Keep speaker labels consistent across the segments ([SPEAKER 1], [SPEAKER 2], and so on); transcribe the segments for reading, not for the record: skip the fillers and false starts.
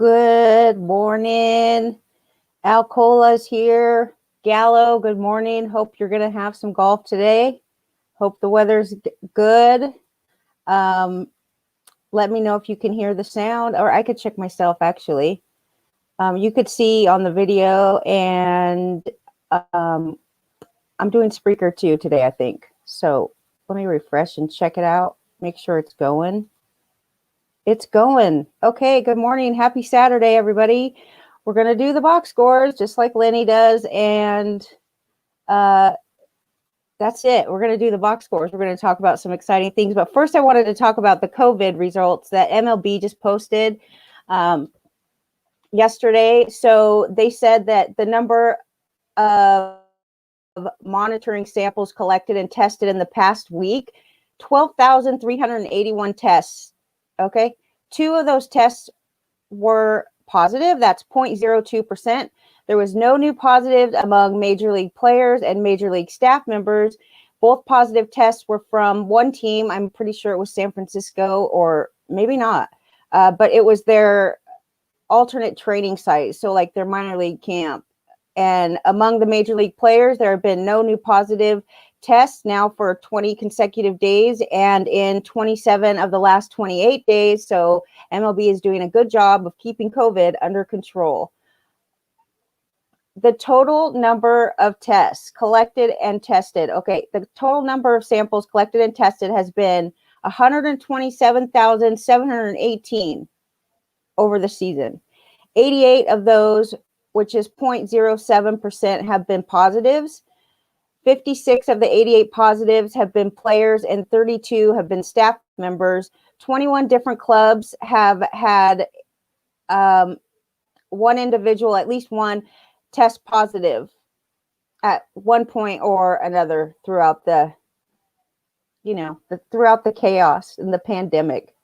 [SPEAKER 1] Good morning. Alcola's here. Gallo, good morning. Hope you're going to have some golf today. Hope the weather's good. Let me know if you can hear the sound, or I could check myself actually. You could see on the video, and I'm doing Spreaker too today, I think. So let me refresh and check it out. Make sure it's going. It's going. Okay, good morning. Happy Saturday, everybody. We're going to do the box scores just like Lenny does, and that's it. We're going to do the box scores. We're going to talk about some exciting things. But first, I wanted to talk about the COVID results that MLB just posted yesterday. So they said that the number of monitoring samples collected and tested in the past week, 12,381 tests. Okay. 2 of those tests were positive. That's 0.02%. There was no new positives among Major League players and Major League staff members. Both positive tests were from one team. I'm pretty sure it was San Francisco, or maybe not. But it was their alternate training site, so like their minor league camp. And among the Major League players, there have been no new positive tests now for 20 consecutive days and in 27 of the last 28 days. So MLB is doing a good job of keeping COVID under control. The total number of tests collected and tested. Okay, the total number of samples collected and tested has been 127,718 over the season. 88 of those, which is 0.07%, have been positives. 56 of the 88 positives have been players, and 32 have been staff members. 21 different clubs have had one individual, at least one, test positive at one point or another throughout the chaos and the pandemic.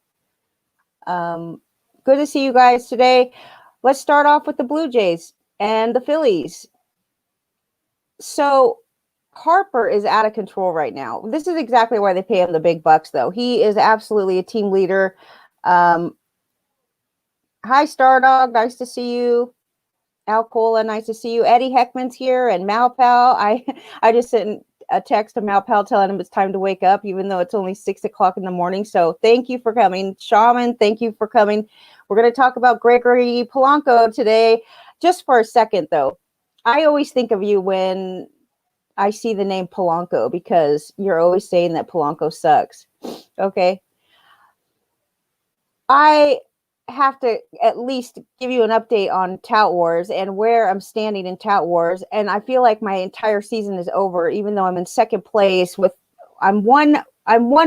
[SPEAKER 1] Good to see you guys today. Let's start off with the Blue Jays and the Phillies. So Harper is out of control right now. This is exactly why they pay him the big bucks, though. He is absolutely a team leader. Hi, Stardog. Nice to see you. Alcola, nice to see you. Eddie Heckman's here, and Malpal. I just sent a text to Malpal telling him it's time to wake up, even though it's only 6 o'clock in the morning. So thank you for coming. Shaman, thank you for coming. We're going to talk about Gregory Polanco today. Just for a second, though, I always think of you when I see the name Polanco, because you're always saying that Polanco sucks. Okay. I have to at least give you an update on Tout Wars and where I'm standing in Tout Wars. And I feel like my entire season is over, even though I'm in second place I'm one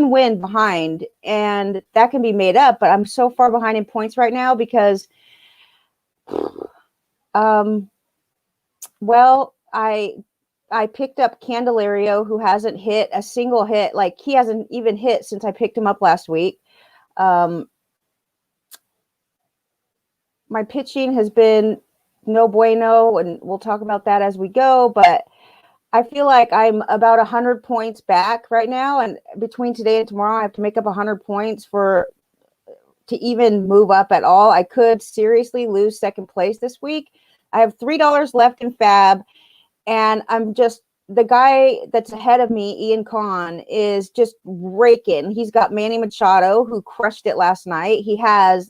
[SPEAKER 1] win behind, and that can be made up, but I'm so far behind in points right now because, I picked up Candelario, who hasn't hit a single hit. Like, he hasn't even hit since I picked him up last week. My pitching has been no bueno, and we'll talk about that as we go. But I feel like I'm about 100 points back right now. And between today and tomorrow, I have to make up 100 points to even move up at all. I could seriously lose second place this week. I have $3 left in Fab. And I'm just, the guy that's ahead of me, Ian Kahn, is just raking. He's got Manny Machado, who crushed it last night. He has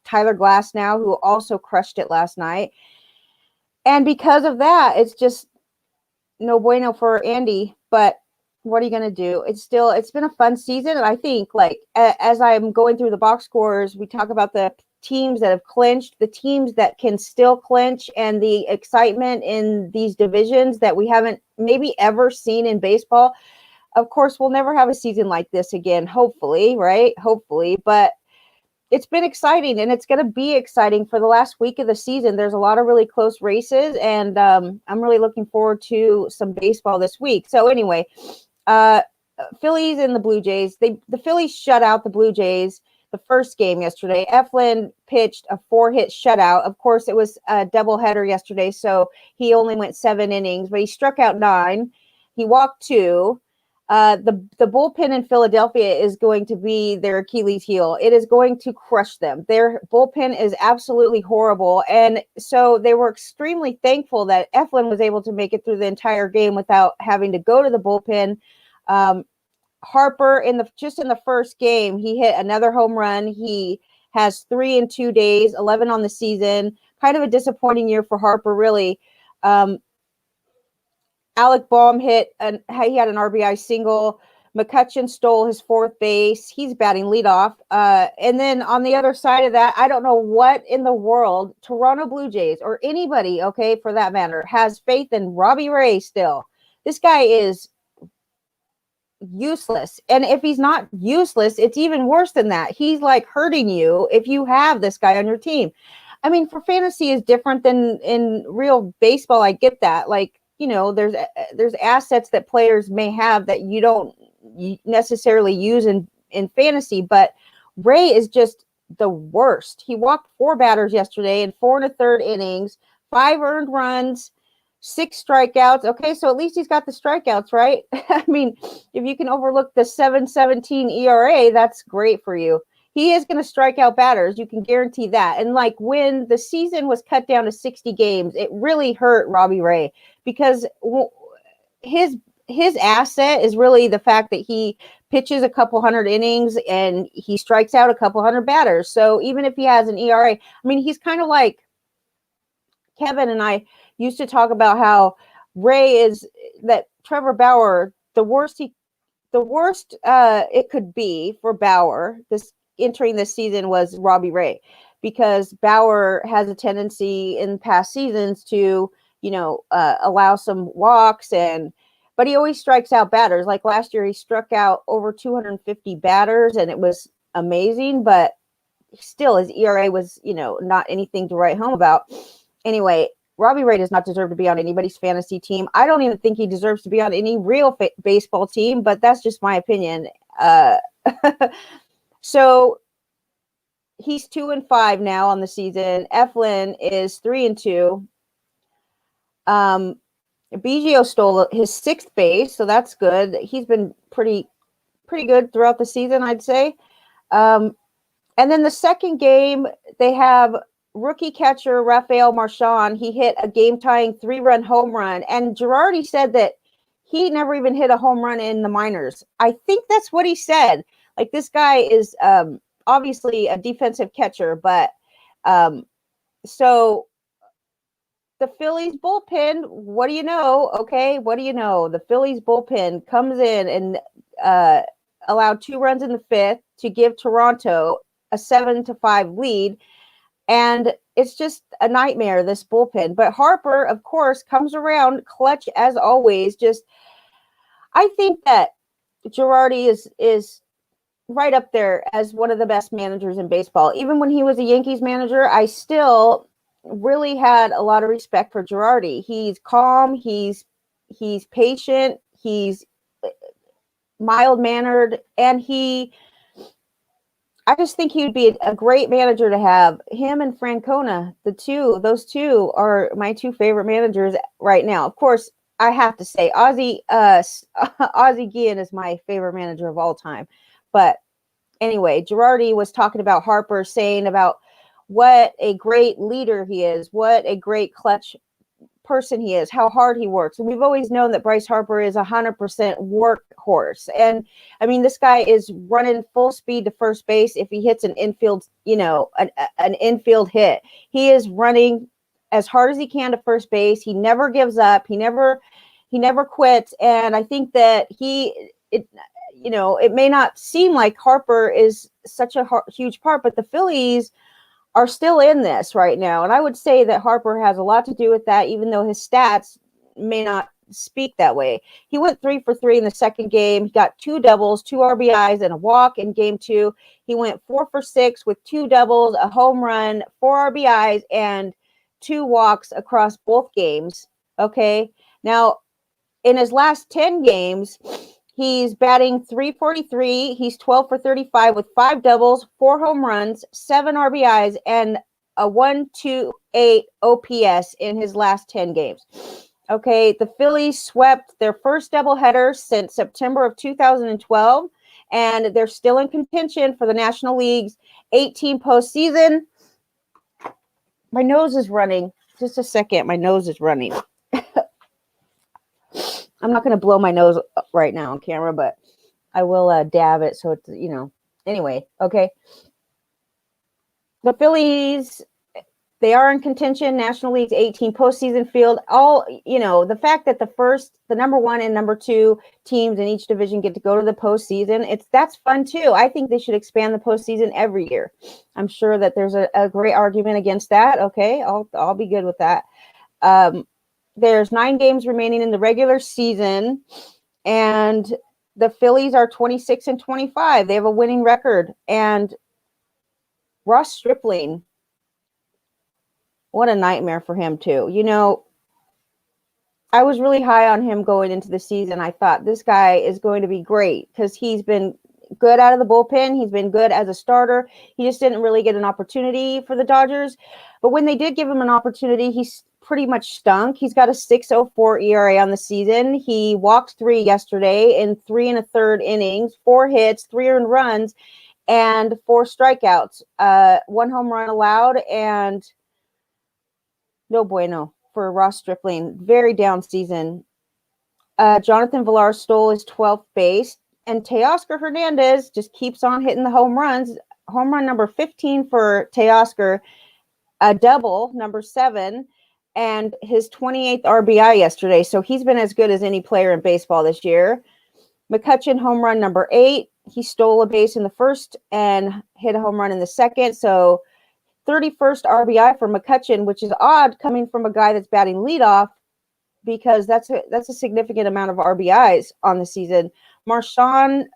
[SPEAKER 1] Tyler Glass now, who also crushed it last night. And because of that, it's just no bueno for Andy. But what are you going to do? It's been a fun season. And I think, like, as I'm going through the box scores, we talk about the teams that have clinched, the teams that can still clinch, and the excitement in these divisions that we haven't maybe ever seen in baseball. Of course, we'll never have a season like this again, hopefully, right? Hopefully, but it's been exciting, and it's going to be exciting for the last week of the season. There's a lot of really close races, and I'm really looking forward to some baseball this week. So anyway, Phillies and the Blue Jays. The Phillies shut out the Blue Jays the first game yesterday. Eflin pitched a 4-hit shutout. Of course, it was a doubleheader yesterday, so he only went 7 innings, but he struck out 9. He walked 2. The bullpen in Philadelphia is going to be their Achilles heel. It is going to crush them. Their bullpen is absolutely horrible. And so they were extremely thankful that Eflin was able to make it through the entire game without having to go to the bullpen. Harper just in the first game, he hit another home run. He has 3 in 2 days, 11 on the season. Kind of a disappointing year for Harper, really. Alec Baum he had an RBI single. McCutchen stole his fourth base. He's batting leadoff. And then on the other side of that, I don't know what in the world Toronto Blue Jays or anybody, okay, for that matter, has faith in Robbie Ray still. This guy is useless. And if he's not useless, it's even worse than that. He's like hurting you if you have this guy on your team. I mean, for fantasy is different than in real baseball. I get that. Like, you know, there's assets that players may have that you don't necessarily use in fantasy, but Ray is just the worst. He walked 4 batters yesterday in 4 1/3 innings, 5 earned runs, 6 strikeouts. Okay, so at least he's got the strikeouts, right? I mean, if you can overlook the 7.17 ERA, that's great for you. He is going to strike out batters. You can guarantee that. And like when the season was cut down to 60 games, it really hurt Robbie Ray because his asset is really the fact that he pitches a couple hundred innings and he strikes out a couple hundred batters. So even if he has an ERA, I mean, he's kind of like Kevin and I used to talk about how Ray is that Trevor Bauer, the worst it could be for Bauer entering this season was Robbie Ray, because Bauer has a tendency in past seasons to, you know, allow some walks but he always strikes out batters. Like last year, he struck out over 250 batters and it was amazing, but still his ERA was, you know, not anything to write home about. Anyway, Robbie Ray does not deserve to be on anybody's fantasy team. I don't even think he deserves to be on any real baseball team, but that's just my opinion. So he's 2-5 now on the season. Eflin is 3-2. Biggio stole his 6th base, so that's good. He's been pretty good throughout the season, I'd say. And then the second game, they have rookie catcher Rafael Marchand. He hit a game-tying 3-run home run, and Girardi said that he never even hit a home run in the minors. I think that's what he said. Like, this guy is obviously a defensive catcher, but so the Phillies bullpen, what do you know? Okay, what do you know? The Phillies bullpen comes in and allowed 2 runs in the 5th to give Toronto a 7-5 lead. And it's just a nightmare, this bullpen. But Harper, of course, comes around clutch as always. I think that Girardi is right up there as one of the best managers in baseball. Even when he was a Yankees manager, I still really had a lot of respect for Girardi. He's calm, he's patient, he's mild-mannered, and I just think he would be a great manager to have. Him and Francona, those two are my 2 favorite managers right now. Of course, I have to say Ozzie Guillen is my favorite manager of all time. But anyway, Girardi was talking about Harper, saying about what a great leader he is, what a great clutch person he is, how hard he works. And we've always known that Bryce Harper is 100% workhorse. And I mean, this guy is running full speed to first base. If he hits an infield, you know, an infield hit, he is running as hard as he can to first base. He never gives up. He never quits. And I think that you know, it may not seem like Harper is such a huge part, but the Phillies are still in this right now. And I would say that Harper has a lot to do with that, even though his stats may not speak that way. He went 3 for 3 in the second game. He got 2 doubles, 2 RBIs, and a walk in game 2. He went 4 for 6 with 2 doubles, a home run, 4 RBIs, and 2 walks across both games. Okay. Now, in his last 10 games, he's batting .343. He's 12 for 35 with 5 doubles, 4 home runs, 7 RBIs, and a 1.28 OPS in his last 10 games. Okay, the Phillies swept their first doubleheader since September of 2012, and they're still in contention for the National League's 18 postseason. My nose is running. Just a second. My nose is running. I'm not going to blow my nose right now on camera, but I will dab it so it's, anyway, okay. The Phillies, they are in contention, National League's 18 postseason field. The fact that the number 1 and number 2 teams in each division get to go to the postseason, that's fun too. I think they should expand the postseason every year. I'm sure that there's a great argument against that. Okay, I'll be good with that. There's 9 games remaining in the regular season, and the Phillies are 26-25. They have a winning record, and Ross Stripling, what a nightmare for him too. I was really high on him going into the season. I thought this guy is going to be great because he's been good out of the bullpen. He's been good as a starter. He just didn't really get an opportunity for the Dodgers. But when they did give him an opportunity, he's pretty much stunk. He's got a 6.04 ERA on the season. He walked 3 yesterday in 3 1/3 innings, 4 hits, 3 earned runs, and 4 strikeouts. 1 home run allowed, and no bueno for Ross Stripling. Very down season. Jonathan Villar stole his 12th base, and Teoscar Hernandez just keeps on hitting the home runs. Home run number 15 for Teoscar, a double, number 7, and his 28th RBI yesterday. So he's been as good as any player in baseball this year. McCutchen, home run number 8. He stole a base in the first and hit a home run in the second. So 31st RBI for McCutchen, which is odd coming from a guy that's batting leadoff, because that's a significant amount of RBIs on the season. Marchand,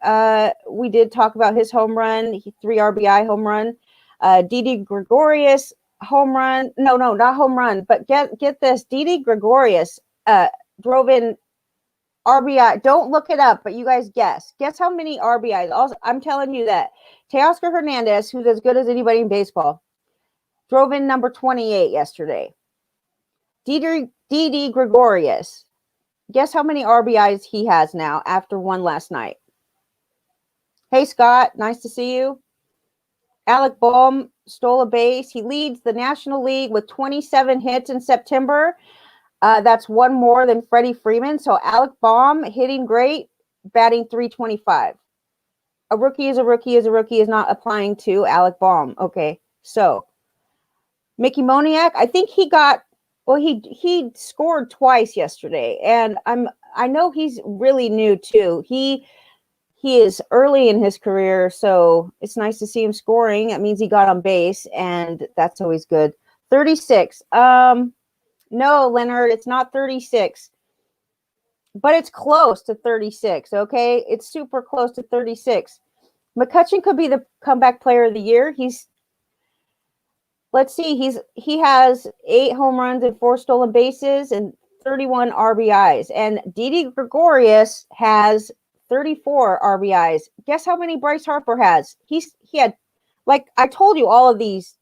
[SPEAKER 1] we did talk about his home run, 3 RBI home run. Didi Gregorius, home run. No, not home run, but get this. Didi Gregorius drove in RBI. Don't look it up, but you guys guess. Guess how many RBIs. Also, I'm telling you that Teoscar Hernandez, who's as good as anybody in baseball, drove in number 28 yesterday. Didi Gregorius. Guess how many RBIs he has now after 1 last night? Hey, Scott. Nice to see you. Alec Bohm stole a base. He leads the National League with 27 hits in September. That's 1 more than Freddie Freeman. So Alec Bohm hitting great, batting .325. A rookie is a rookie is a rookie is not applying to Alec Bohm. Okay, so Mickey Moniak, I think he scored twice yesterday, and I know he's really new too. He is early in his career, so it's nice to see him scoring. That means he got on base, and that's always good. 36. No, Leonard, it's not 36. But it's close to 36, okay? It's super close to 36. McCutchen could be the comeback player of the year. Let's see, he has 8 home runs and 4 stolen bases and 31 RBIs. And Didi Gregorius has 34 RBIs. Guess how many Bryce Harper has? He had, like I told you, all of these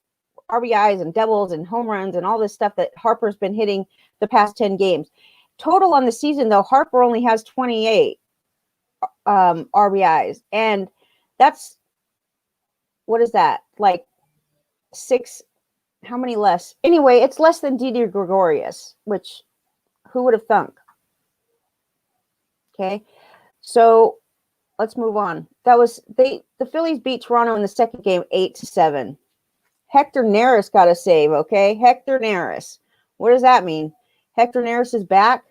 [SPEAKER 1] RBIs and doubles and home runs and all this stuff that Harper's been hitting the past 10 games. Total on the season, though, Harper only has 28 RBIs. And that's, what is that? Like 6, how many less? Anyway, it's less than Didi Gregorius, which who would have thunk? Okay, so let's move on. The Phillies beat Toronto in the second game 8-7. Hector Neris got a save, okay? Hector Neris. What does that mean? Hector Neris is back.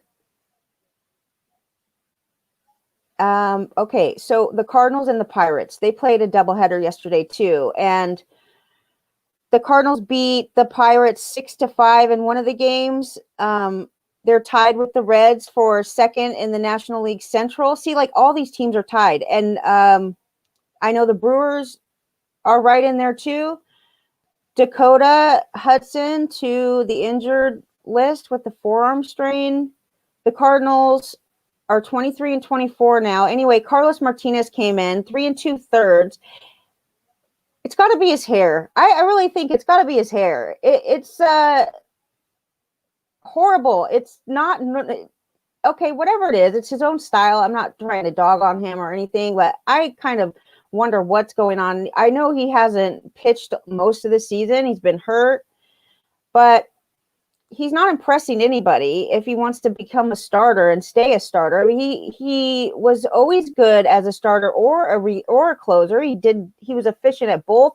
[SPEAKER 1] Okay, so the Cardinals and the Pirates, they played a doubleheader yesterday too, and the Cardinals beat the Pirates 6-5 in one of the games. They're tied with the Reds for second in the National League Central. See, like all these teams are tied, and I know the Brewers are right in there too. Dakota Hudson to the injured list with the forearm strain. The Cardinals are 23-24 now. Anyway, Carlos Martinez came in 3 2/3. It's got to be his hair. I really think it's got to be his hair. It's horrible. It's not okay, whatever it is, it's his own style. I'm not trying to dog on him or anything, but I kind of wonder what's going on. I know he hasn't pitched most of the season. He's been hurt, but he's not impressing anybody if he wants to become a starter and stay a starter. I mean, he was always good as a starter or a closer. He was efficient at both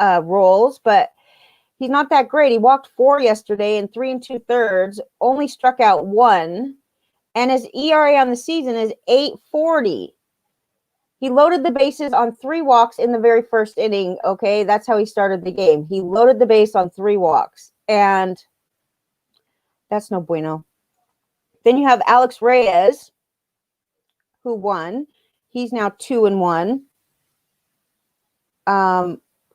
[SPEAKER 1] roles, but he's not that great. He walked 4 yesterday in 3 2/3, only struck out 1, and his ERA on the season is 8.40. He loaded the bases on 3 walks in the very first inning. Okay, that's how he started the game. He loaded the base on 3 walks, and that's no bueno. Then you have Alex Reyes, who won. He's now 2-1.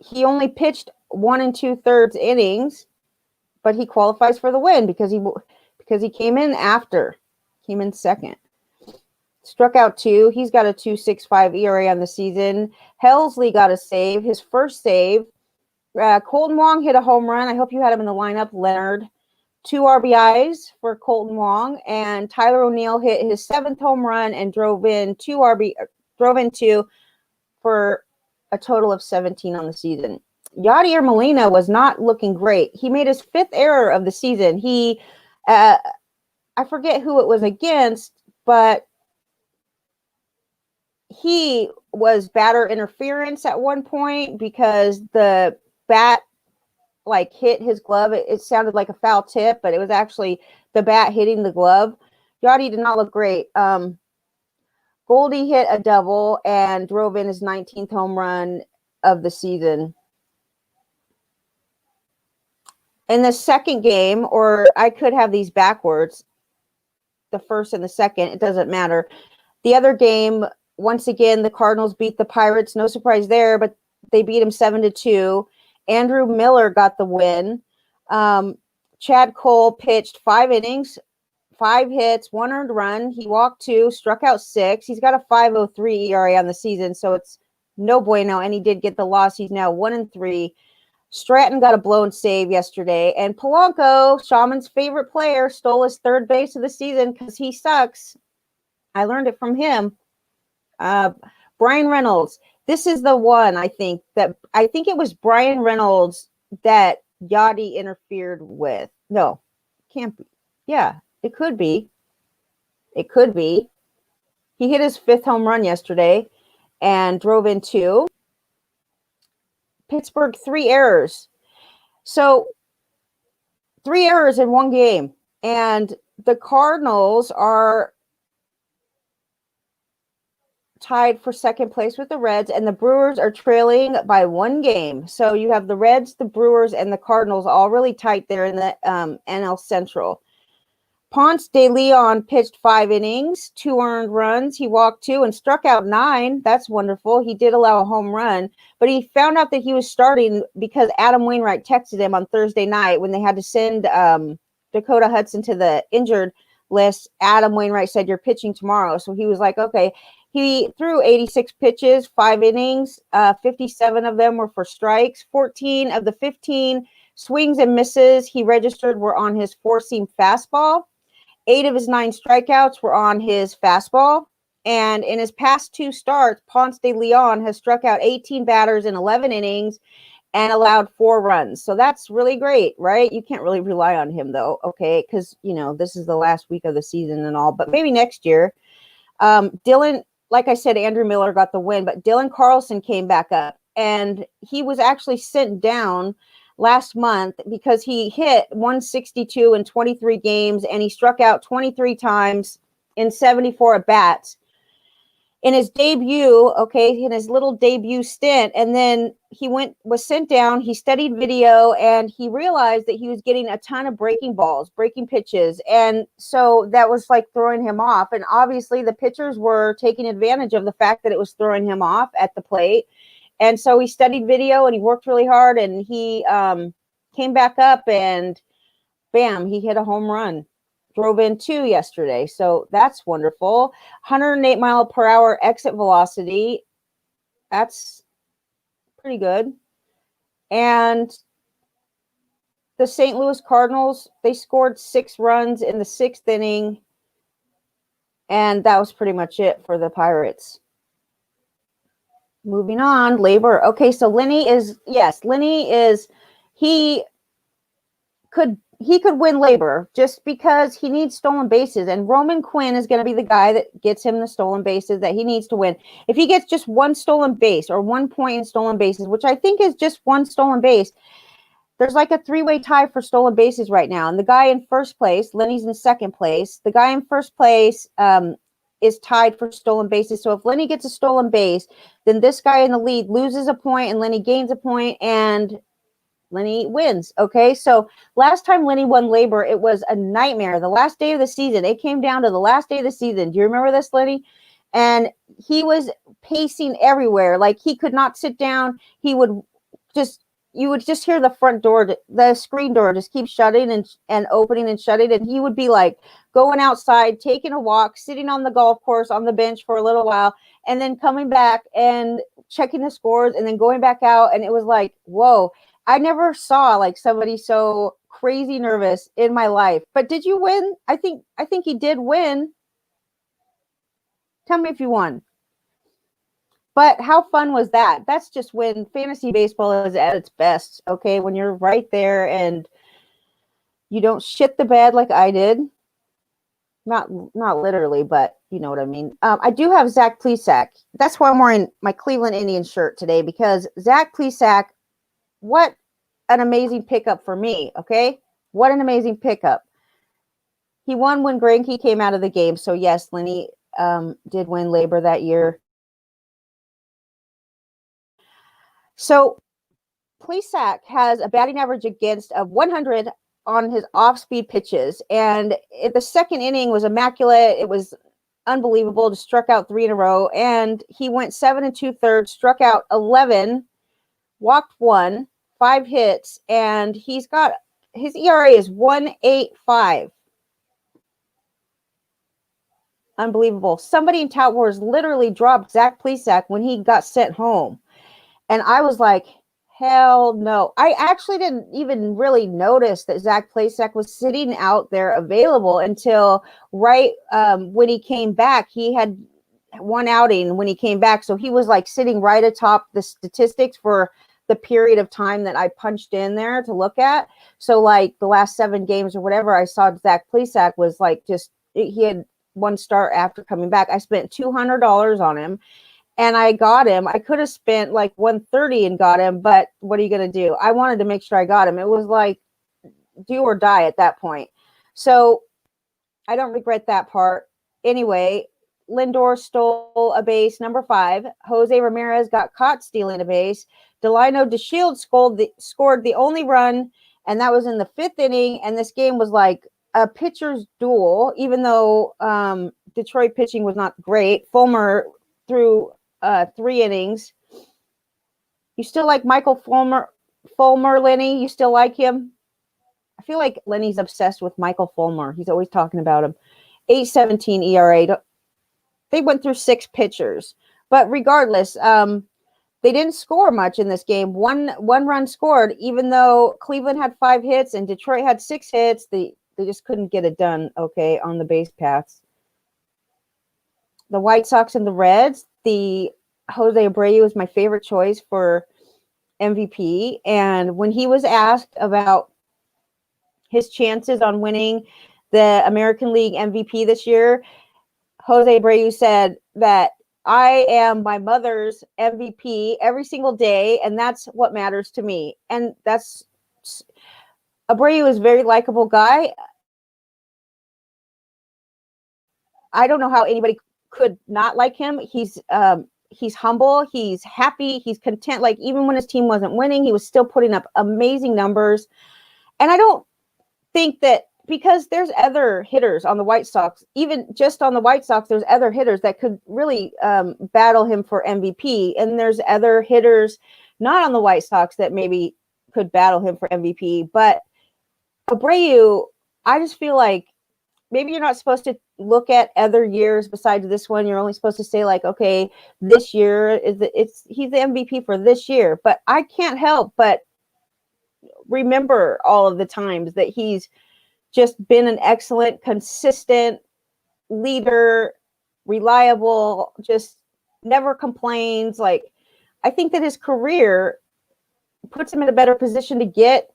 [SPEAKER 1] He only pitched 1 2/3 innings, but he qualifies for the win because he came in second. Struck out 2. He's got a 2.65 ERA on the season. Helsley got a save, his first save. Colton Wong hit a home run. I hope you had him in the lineup, Leonard. 2 RBIs for Colton Wong, and Tyler O'Neill hit his 7th home run and drove in 2 for a total of 17 on the season. Yadier Molina was not looking great. He made his 5th error of the season. I forget who it was against, but he was batter interference at one point because the bat hit his glove. It sounded like a foul tip, but it was actually the bat hitting the glove. Yachty did not look great. Goldie hit a double and drove in his 19th home run of the season. In the second game, or I could have these backwards, the first and the second, it doesn't matter. The other game, once again, the Cardinals beat the Pirates. No surprise there, but they beat them 7-2. Andrew Miller got the win. Chad Cole pitched 5 innings, 5 hits, 1 earned run. He walked 2, struck out 6. He's got a 5.03 ERA on the season, so it's no bueno, and he did get the loss. He's now 1-3. Stratton got a blown save yesterday, and Polanco, Shaman's favorite player, stole his 3rd base of the season because he sucks. I learned it from him. Brian Reynolds. This is the one I think it was Brian Reynolds that Yachty interfered with. No, can't be. Yeah, it could be. It could be. He hit his 5th home run yesterday and drove in 2. Pittsburgh, 3 errors. So 3 errors in one game. And the Cardinals are tied for second place with the Reds, and the Brewers are trailing by 1 game. So you have the Reds, the Brewers, and the Cardinals all really tight there in the NL Central. Ponce de Leon pitched 5 innings, 2 earned runs. He walked 2 and struck out 9. That's wonderful. He did allow a home run, but he found out that he was starting because Adam Wainwright texted him on Thursday night when they had to send Dakota Hudson to the injured list. Adam Wainwright said, "You're pitching tomorrow." So he was like, okay. He threw 86 pitches, 5 innings. 57 of them were for strikes. 14 of the 15 swings and misses he registered were on his 4-seam fastball. 8 of his 9 strikeouts were on his fastball. And in his past 2 starts, Ponce de Leon has struck out 18 batters in 11 innings and allowed 4 runs. So that's really great, right? You can't really rely on him, though, okay? Because, this is the last week of the season and all. But maybe next year. Dylan, like I said, Andrew Miller got the win, but Dylan Carlson came back up. And he was actually sent down last month because he hit 162 in 23 games and he struck out 23 times in 74 at-bats in his debut, in his little debut stint. And then he was sent down. He studied video and he realized that he was getting a ton of breaking pitches. And so that was like throwing him off. And obviously the pitchers were taking advantage of the fact that it was throwing him off at the plate. And so he studied video and he worked really hard and he came back up and bam, he hit a home run. Drove in 2 yesterday. So that's wonderful. 108 mile per hour exit velocity. That's pretty good. And the St. Louis Cardinals, they scored 6 runs in the 6th inning, and that was pretty much it for the Pirates. Moving on, Labor. Okay, so Lenny is he could win Labor just because he needs stolen bases, and Roman Quinn is going to be the guy that gets him the stolen bases that he needs to win. If he gets just 1 stolen base or 1 point in stolen bases, which I think is just 1 stolen base, there's like a 3-way tie for stolen bases right now. And the guy in first place, Lenny's in second place. The guy in first place is tied for stolen bases. So if Lenny gets a stolen base, then this guy in the lead loses a point and Lenny gains a point and Lenny wins. Okay, so last time Lenny won Labor, it was a nightmare. The last day of the season, it came down to the last day of the season. Do you remember this, Lenny? And he was pacing everywhere. Like he could not sit down. He would just, you would just hear the front door, the screen door just keep shutting and opening and shutting. And he would be like going outside, taking a walk, sitting on the golf course on the bench for a little while, and then coming back and checking the scores and then going back out. And it was like, whoa, I never saw like somebody so crazy nervous in my life. But did you win? I think he did win. Tell me if you won. But how fun was that? That's just when fantasy baseball is at its best, okay? When you're right there and you don't shit the bed like I did. Not literally, but you know what I mean. I do have Zach Plesac. That's why I'm wearing my Cleveland Indians shirt today, because Zach Plesac, what an amazing pickup for me, okay? What an amazing pickup. He won when Greinke came out of the game. So, yes, Lenny did win Labor that year. So Plesac has a batting average against of 100 on his off-speed pitches. And the second inning was immaculate. It was unbelievable. Just struck out 3 in a row. And he went 7 2/3, struck out 11, walked 1, 5 hits. And he's got, his ERA is 1.85. Unbelievable. Somebody in Tout Wars literally dropped Zach Plesac when he got sent home. And I was like, hell no. I actually didn't even really notice that Zach Plesac was sitting out there available until right when he came back. He had 1 outing when he came back. So he was like sitting right atop the statistics for the period of time that I punched in there to look at. So like the last 7 games or whatever, I saw Zach Plesac was like just, he had 1 start after coming back. I spent $200 on him. And I got him. I could have spent like $130 and got him, but what are you going to do? I wanted to make sure I got him. It was like do or die at that point. So I don't regret that part. Anyway, Lindor stole a base, number 5. Jose Ramirez got caught stealing a base. Delino DeShields scored the only run, and that was in the 5th inning. And this game was like a pitcher's duel, even though Detroit pitching was not great. Fulmer threw 3 innings. You still like Michael Fulmer, Lenny? You still like him? I feel like Lenny's obsessed with Michael Fulmer. He's always talking about him. 8.17 ERA. They went through 6 pitchers. But regardless, they didn't score much in this game. One run scored, even though Cleveland had 5 hits and Detroit had 6 hits. They just couldn't get it done, okay, on the base paths. The White Sox and the Reds, the Jose Abreu is my favorite choice for MVP. And when he was asked about his chances on winning the American League MVP this year, Jose Abreu said that I am my mother's MVP every single day, and that's what matters to me. And that's Abreu is a very likable guy. I don't know how anybody could not like him. He's humble, he's happy, he's content. Like even when his team wasn't winning, he was still putting up amazing numbers. And I don't think that, because there's other hitters on the White Sox, even just on the White Sox, there's other hitters that could really battle him for MVP. And there's other hitters not on the White Sox that maybe could battle him for MVP. But Abreu, I just feel like maybe you're not supposed to look at other years besides this one. You're only supposed to say like, okay, this year he's the MVP for this year. But I can't help but remember all of the times that he's just been an excellent, consistent leader, reliable, just never complains. Like, I think that his career puts him in a better position to get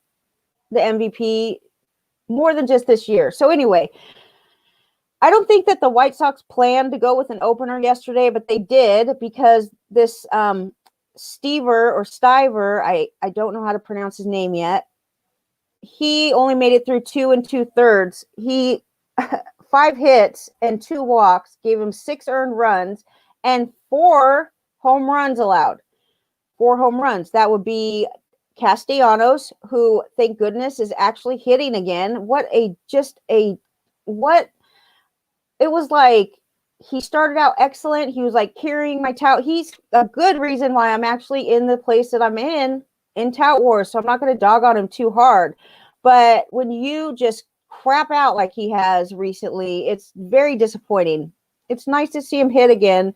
[SPEAKER 1] the MVP more than just this year. So anyway, I don't think that the White Sox planned to go with an opener yesterday, but they did because this Stiver, I don't know how to pronounce his name yet. He only made it through 2 2/3. He 5 hits and 2 walks, gave him 6 earned runs and 4 home runs allowed. 4 home runs. That would be Castellanos, who, thank goodness, is actually hitting again. It was like he started out excellent. He was like carrying my tout. He's a good reason why I'm actually in the place that I'm in Tout Wars. So I'm not going to dog on him too hard. But when you just crap out like he has recently, it's very disappointing. It's nice to see him hit again.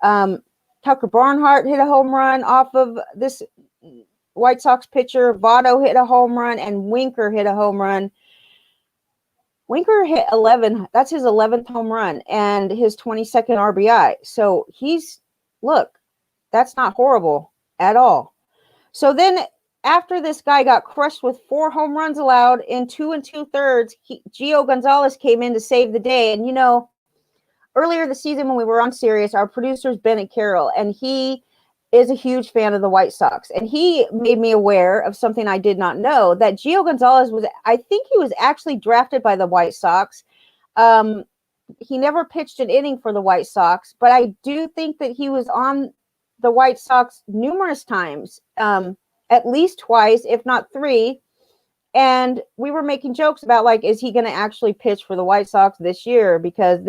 [SPEAKER 1] Tucker Barnhart hit a home run off of this White Sox pitcher. Votto hit a home run, and Winker hit a home run. Winker hit 11. That's his 11th home run and his 22nd RBI. So that's not horrible at all. So then after this guy got crushed with 4 home runs allowed in 2 2/3, Gio Gonzalez came in to save the day. And, earlier this season when we were on Sirius, our producer is Bennett Carroll, and he is a huge fan of the White Sox. And he made me aware of something I did not know, that Gio Gonzalez I think he was actually drafted by the White Sox. He never pitched an inning for the White Sox, but I do think that he was on the White Sox numerous times, at least twice, if not 3. And we were making jokes about, like, is he going to actually pitch for the White Sox this year? Because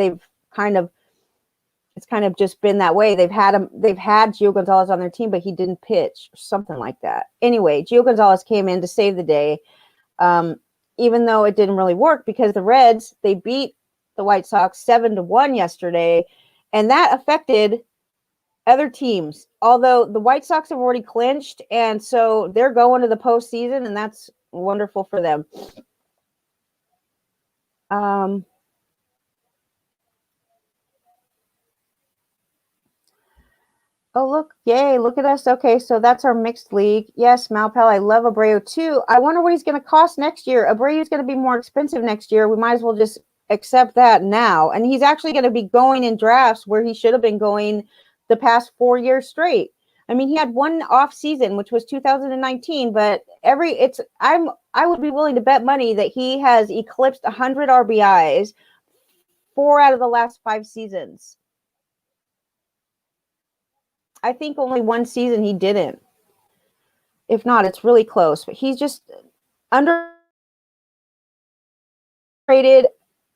[SPEAKER 1] it's kind of just been that way. They've had Gio Gonzalez on their team, but he didn't pitch or something like that. Anyway, Gio Gonzalez came in to save the day, even though it didn't really work because the Reds, they beat the White Sox 7-1 yesterday, and that affected other teams. Although the White Sox have already clinched, and so they're going to the postseason, and that's wonderful for them. Oh, look. Yay. Look at us. Okay, so that's our mixed league. Yes, Malpal, I love Abreu too. I wonder what he's going to cost next year. Abreu is going to be more expensive next year. We might as well just accept that now. And he's actually going to be going in drafts where he should have been going the past 4 years straight. I mean, he had one off season, which was 2019, but I would be willing to bet money that he has eclipsed 100 RBIs 4 out of the last 5 seasons. I think only one season he didn't. If not, it's really close. But he's just underrated,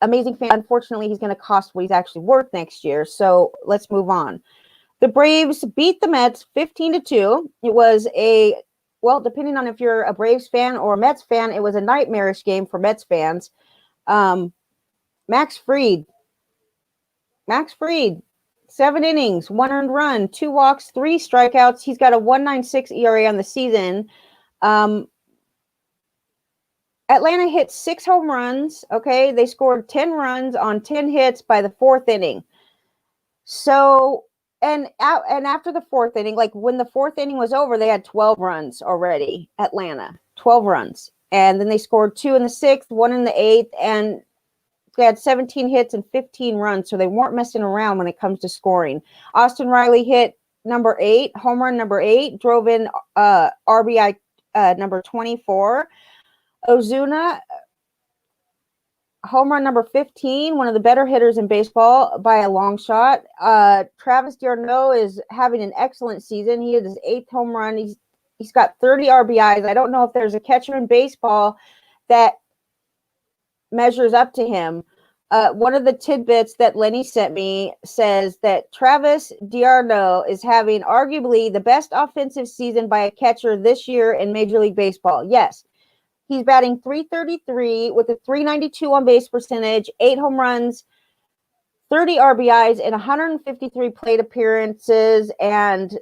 [SPEAKER 1] amazing fan. Unfortunately, he's going to cost what he's actually worth next year. So let's move on. The Braves beat the Mets 15-2. It was depending on if you're a Braves fan or a Mets fan, it was a nightmarish game for Mets fans. Max Fried, 7 innings, 1 earned run, 2 walks, 3 strikeouts. He's got a 1.96 ERA on the season. Atlanta hit 6 home runs. Okay, they scored 10 runs on 10 hits by the 4th inning. So, and after the 4th inning, like when the 4th inning was over, they had 12 runs already. Atlanta, 12 runs, and then they scored 2 in the 6th, 1 in the 8th, and they had 17 hits and 15 runs, so they weren't messing around when it comes to scoring. Austin Riley hit home run number 8, drove in RBI number 24. Ozuna, home run number 15, one of the better hitters in baseball by a long shot. Travis d'Arnaud is having an excellent season. He had his 8th home run. He's got 30 RBIs. I don't know if there's a catcher in baseball that measures up to him. One of the tidbits that Lenny sent me says that Travis d'Arnaud is having arguably the best offensive season by a catcher this year in Major League Baseball. Yes, he's batting .333 with a .392 on base percentage, 8 home runs, 30 RBIs, and 153 plate appearances. And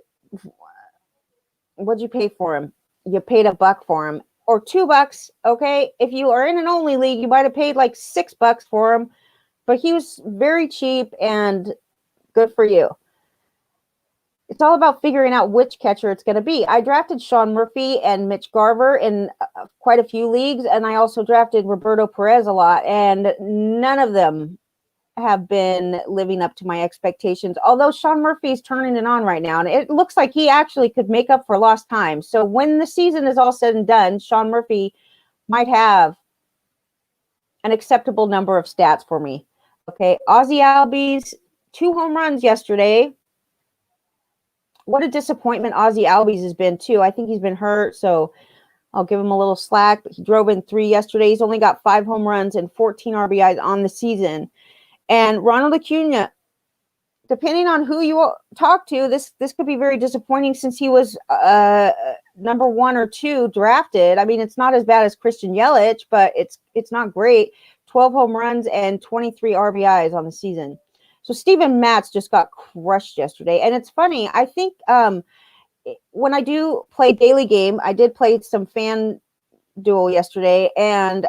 [SPEAKER 1] what'd you pay for him? You paid $1 for him. or $2. Okay. If you are in an only league, you might have paid like $6 for him, but he was very cheap and good for you. It's all about figuring out which catcher it's going to be. I drafted Sean Murphy and Mitch Garver in quite a few leagues, and I also drafted Roberto Perez a lot, and none of them have been living up to my expectations. Although Sean Murphy is turning it on right now, and it looks like he actually could make up for lost time. So when the season is all said and done, Sean Murphy might have an acceptable number of stats for me. Okay, Ozzie Albies, 2 home runs yesterday. What a disappointment Ozzie Albies has been too. I think he's been hurt, so I'll give him a little slack. But he drove in 3 yesterday. He's only got 5 home runs and 14 RBIs on the season. And Ronald Acuna, depending on who you talk to, this could be very disappointing since he was number 1 or 2 drafted. I mean, it's not as bad as Christian Yelich, but it's not great. 12 home runs and 23 RBIs on the season. So Steven Matz just got crushed yesterday. And it's funny, I think when I do play daily game, I did play some fan duel yesterday. And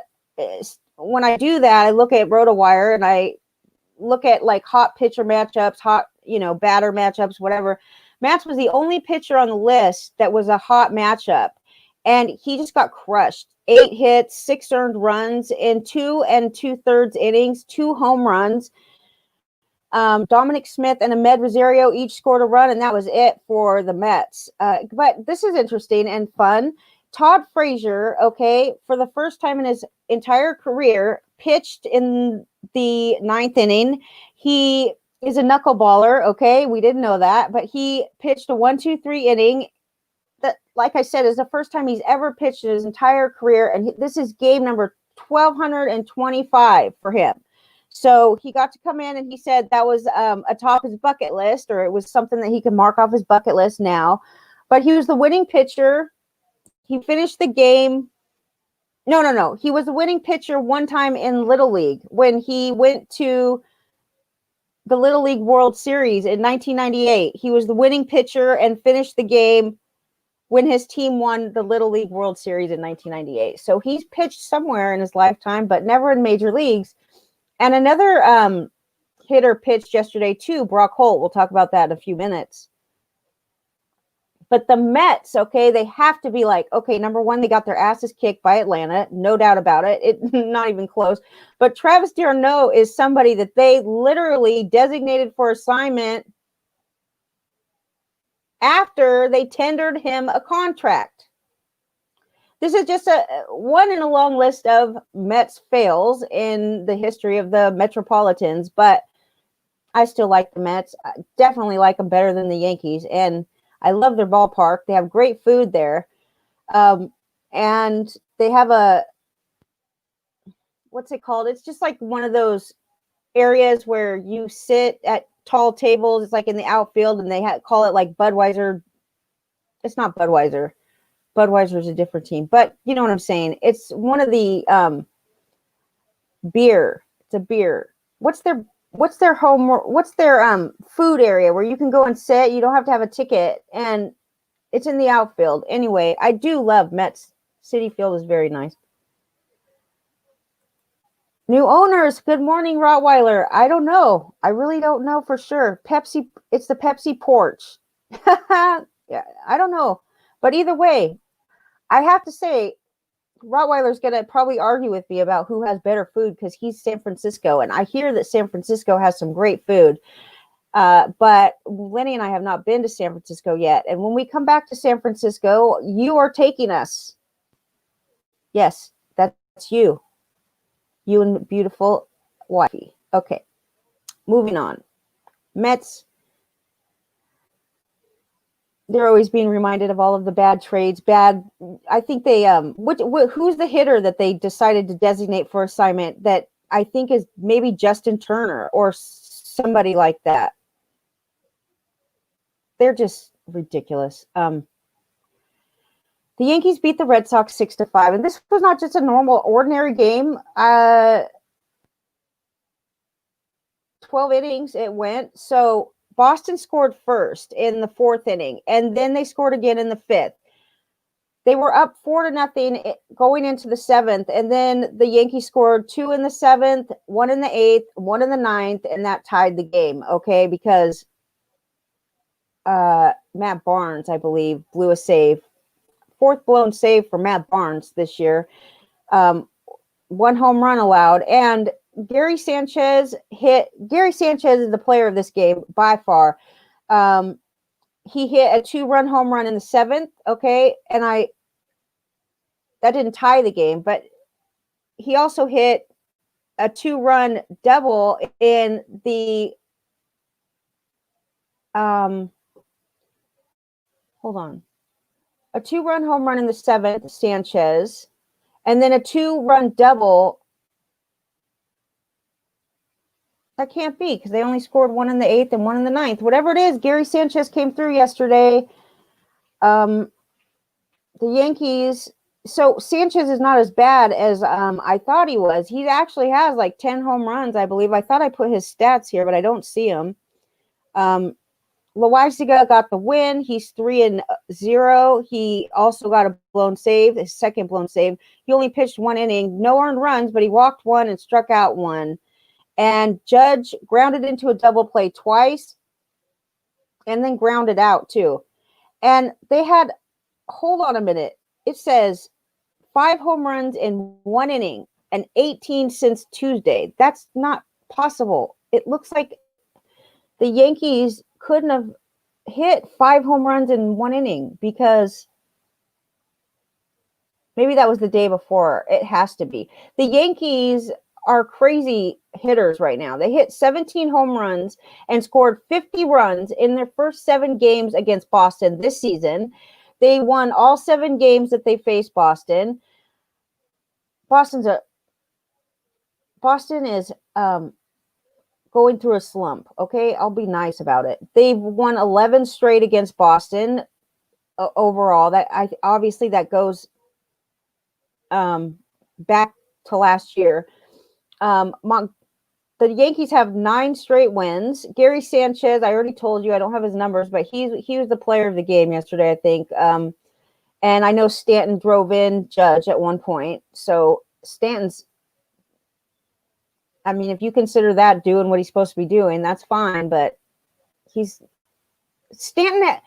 [SPEAKER 1] when I do that, I look at RotoWire and I look at like hot pitcher matchups, hot, batter matchups, whatever. Matz was the only pitcher on the list that was a hot matchup. And he just got crushed. 8 hits, 6 earned runs in 2 2/3 innings, 2 home runs. Dominic Smith and Ahmed Rosario each scored a run, and that was it for the Mets. But this is interesting and fun. Todd Frazier, okay, for the first time in his entire career, pitched in the 9th inning. He is a knuckleballer, okay? We didn't know that, but he pitched a 1-2-3 inning. That, like I said, is the first time he's ever pitched in his entire career, and this is game number 1,225 for him. So he got to come in and he said that was atop his bucket list, or it was something that he could mark off his bucket list now. But he was the winning pitcher. He finished the game. No. He was the winning pitcher one time in Little League when he went to the Little League World Series in 1998. He was the winning pitcher and finished the game when his team won the Little League World Series in 1998. So he's pitched somewhere in his lifetime, but never in major leagues. And another hitter pitched yesterday too, Brock Holt. We'll talk about that in a few minutes. But the Mets, okay, they have to be like, okay, number 1, they got their asses kicked by Atlanta, no doubt about it. It's not even close. But Travis d'Arnaud is somebody that they literally designated for assignment after they tendered him a contract. This is just one in a long list of Mets fails in the history of the Metropolitans, but I still like the Mets. I definitely like them better than the Yankees, and I love their ballpark. They have great food there, and they have what's it called? It's just like one of those areas where you sit at tall tables. It's like in the outfield, and they call it like Budweiser. It's not Budweiser. Budweiser is a different team, but you know what I'm saying. It's one of the beer. It's a beer. What's their food area where you can go and sit? You don't have to have a ticket, and it's in the outfield. Anyway, I do love Mets. Citi Field is very nice. New owners. Good morning, Rottweiler. I don't know. I really don't know for sure. Pepsi. It's the Pepsi porch. Yeah, I don't know, but either way, I have to say, Rottweiler's going to probably argue with me about who has better food because he's San Francisco. And I hear that San Francisco has some great food. But Lenny and I have not been to San Francisco yet. And when we come back to San Francisco, you are taking us. Yes, that's you. You and beautiful wifey. Okay. Moving on. Mets. They're always being reminded of all of the bad trades. I think they who's the hitter that they decided to designate for assignment that I think is maybe Justin Turner or somebody like that. They're just ridiculous. The Yankees beat the Red Sox 6-5, and this was not just a normal, ordinary game. 12 innings it went. So Boston scored first in the 4th inning, and then they scored again in the 5th. They were up 4-0 going into the 7th, and then the Yankees scored 2 in the 7th, 1 in the 8th, 1 in the 9th, and that tied the game, okay, because Matt Barnes, I believe, blew a save. 4th blown save for Matt Barnes this year. 1 home run allowed, and Gary Sanchez is the player of this game by far. He hit a 2-run home run in the 7th, okay, and that didn't tie the game, but he also hit a 2-run double in the hold on. A 2-run home run in the 7th, Sanchez, and then a 2-run double. That can't be because they only scored 1 in the 8th and 1 in the 9th. Whatever it is, Gary Sanchez came through yesterday. The Yankees. So Sanchez is not as bad as I thought he was. He actually has like 10 home runs, I believe. I thought I put his stats here, but I don't see them. Loaisiga got the win. He's 3-0. He also got a blown save, his second blown save. He only pitched 1 inning, no earned runs, but he walked 1 and struck out 1. And Judge grounded into a double play twice and then grounded out too. And they had, hold on a minute, it says 5 home runs in 1 inning and 18 since Tuesday. That's not possible. It looks like the Yankees couldn't have hit 5 home runs in 1 inning because maybe that was the day before. It has to be. The Yankees are crazy hitters right now. They hit 17 home runs and scored 50 runs in their first 7 games against Boston this season. They won all 7 games that they faced Boston. Boston is going through a slump, okay? I'll be nice about it. They've won 11 straight against Boston overall. That obviously that goes back to last year. The Yankees have 9 straight wins. Gary Sanchez, I already told you, I don't have his numbers, but he was the player of the game yesterday, I think. And I know Stanton drove in Judge at one point. So Stanton's, I mean, if you consider that doing what he's supposed to be doing, that's fine. But Stanton.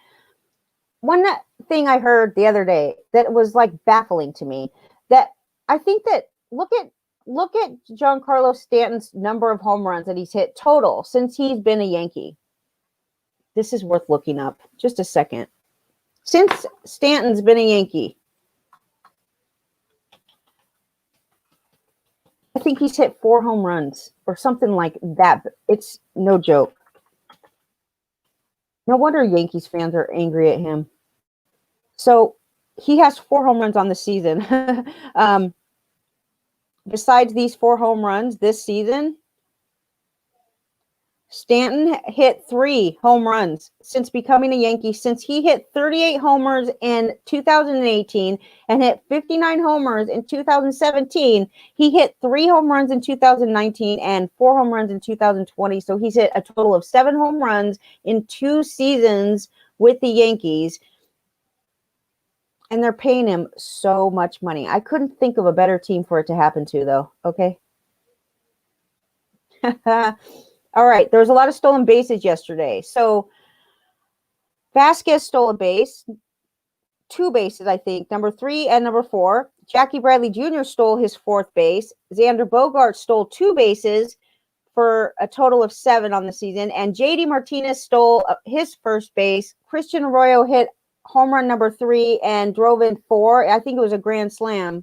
[SPEAKER 1] One thing I heard the other day that was like baffling to me, that I think that look at Giancarlo Stanton's number of home runs that he's hit total since he's been a Yankee. This is worth looking up. Just a second. Since Stanton's been a Yankee, I think he's hit 4 home runs or something like that. It's no joke. No wonder Yankees fans are angry at him. So he has 4 home runs on the season. Besides these 4 home runs this season, Stanton hit 3 home runs since becoming a Yankee, since he hit 38 homers in 2018 and hit 59 homers in 2017. He hit 3 home runs in 2019 and 4 home runs in 2020. So he's hit a total of 7 home runs in 2 seasons with the Yankees. And they're paying him so much money. I couldn't think of a better team for it to happen to, though. Okay. All right. There was a lot of stolen bases yesterday. So Vasquez stole a base, 2 bases, I think, number 3 and number 4. Jackie Bradley Jr. stole his 4th base. Xander Bogaerts stole 2 bases for a total of 7 on the season. And JD Martinez stole his 1st base. Christian Arroyo hit home run number 3 and drove in 4. I think it was a grand slam.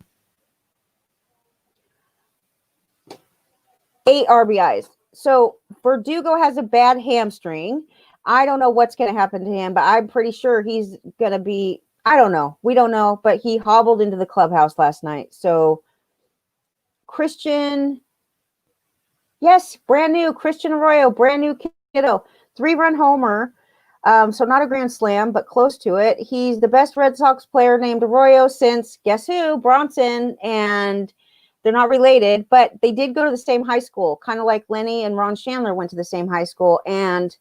[SPEAKER 1] 8 RBIs. So Verdugo has a bad hamstring. I don't know what's going to happen to him, but I'm pretty sure he's going to be, I don't know. We don't know, but he hobbled into the clubhouse last night. So Christian, yes, brand new Christian Arroyo, brand new kiddo, 3-run homer. So not a grand slam, but close to it. He's the best Red Sox player named Arroyo since, guess who? Bronson. And they're not related, but they did go to the same high school, kind of like Lenny and Ron Chandler went to the same high school. And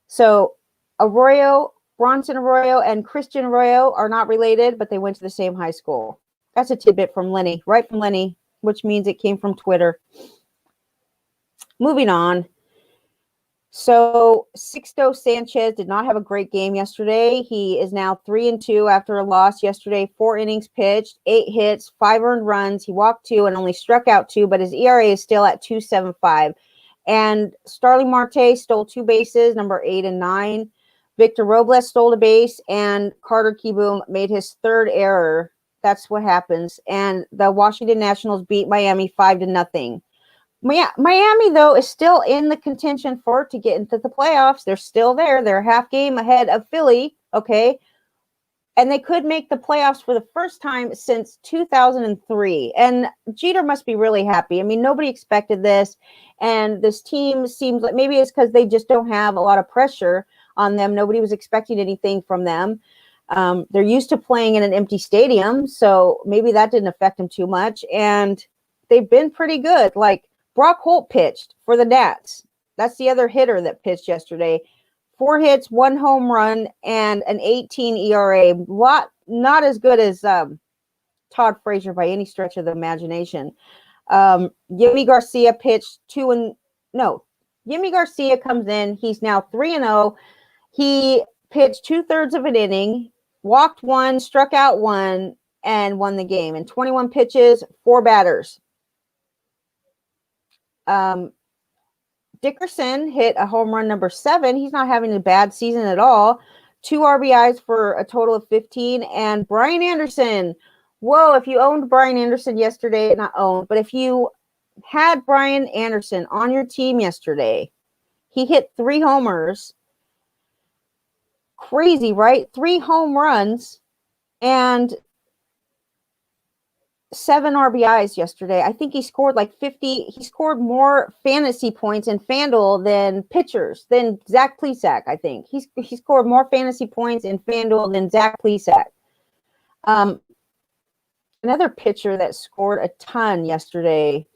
[SPEAKER 1] so Arroyo Bronson Arroyo and Christian Arroyo are not related, but they went to the same high school. That's a tidbit from Lenny, right from Lenny, which means it came from Twitter. Moving on. So Sixto Sanchez did not have a great game yesterday. He is now 3-2 after a loss yesterday. 4 innings pitched, 8 hits, 5 earned runs. He walked 2 and only struck out 2, but his ERA is still at 2.75. And Starling Marte stole 2 bases, number 8 and 9. Victor Robles stole a base, and Carter Kieboom made his 3rd error. That's what happens. And the Washington Nationals beat Miami 5-0. Miami, though, is still in the contention to get into the playoffs. They're still there. They're a half game ahead of Philly, okay? And they could make the playoffs for the first time since 2003. And Jeter must be really happy. I mean, nobody expected this. And this team seems like maybe it's because they just don't have a lot of pressure on them. Nobody was expecting anything from them. They're used to playing in an empty stadium, so maybe that didn't affect them too much. And they've been pretty good. Like, Brock Holt pitched for the Nats. That's the other hitter that pitched yesterday. 4 hits, 1 home run, and an 18 ERA. Not as good as Todd Frazier by any stretch of the imagination. Yimi Garcia pitched Yimi Garcia comes in. He's now 3-0. He pitched 2/3 of an inning, walked 1, struck out 1, and won the game. In 21 pitches, 4 batters. Dickerson hit a home run, number 7. He's not having a bad season at all. 2 RBIs for a total of 15. And Brian Anderson. Whoa, if you owned Brian Anderson yesterday, not owned, but if you had Brian Anderson on your team yesterday, he hit 3 homers. Crazy, right? 3 home runs and 7 RBIs yesterday. I think he scored like 50. He scored more fantasy points in FanDuel than pitchers, than Zach Plesac, I think. He scored more fantasy points in FanDuel than Zach Plesac. Another pitcher that scored a ton yesterday.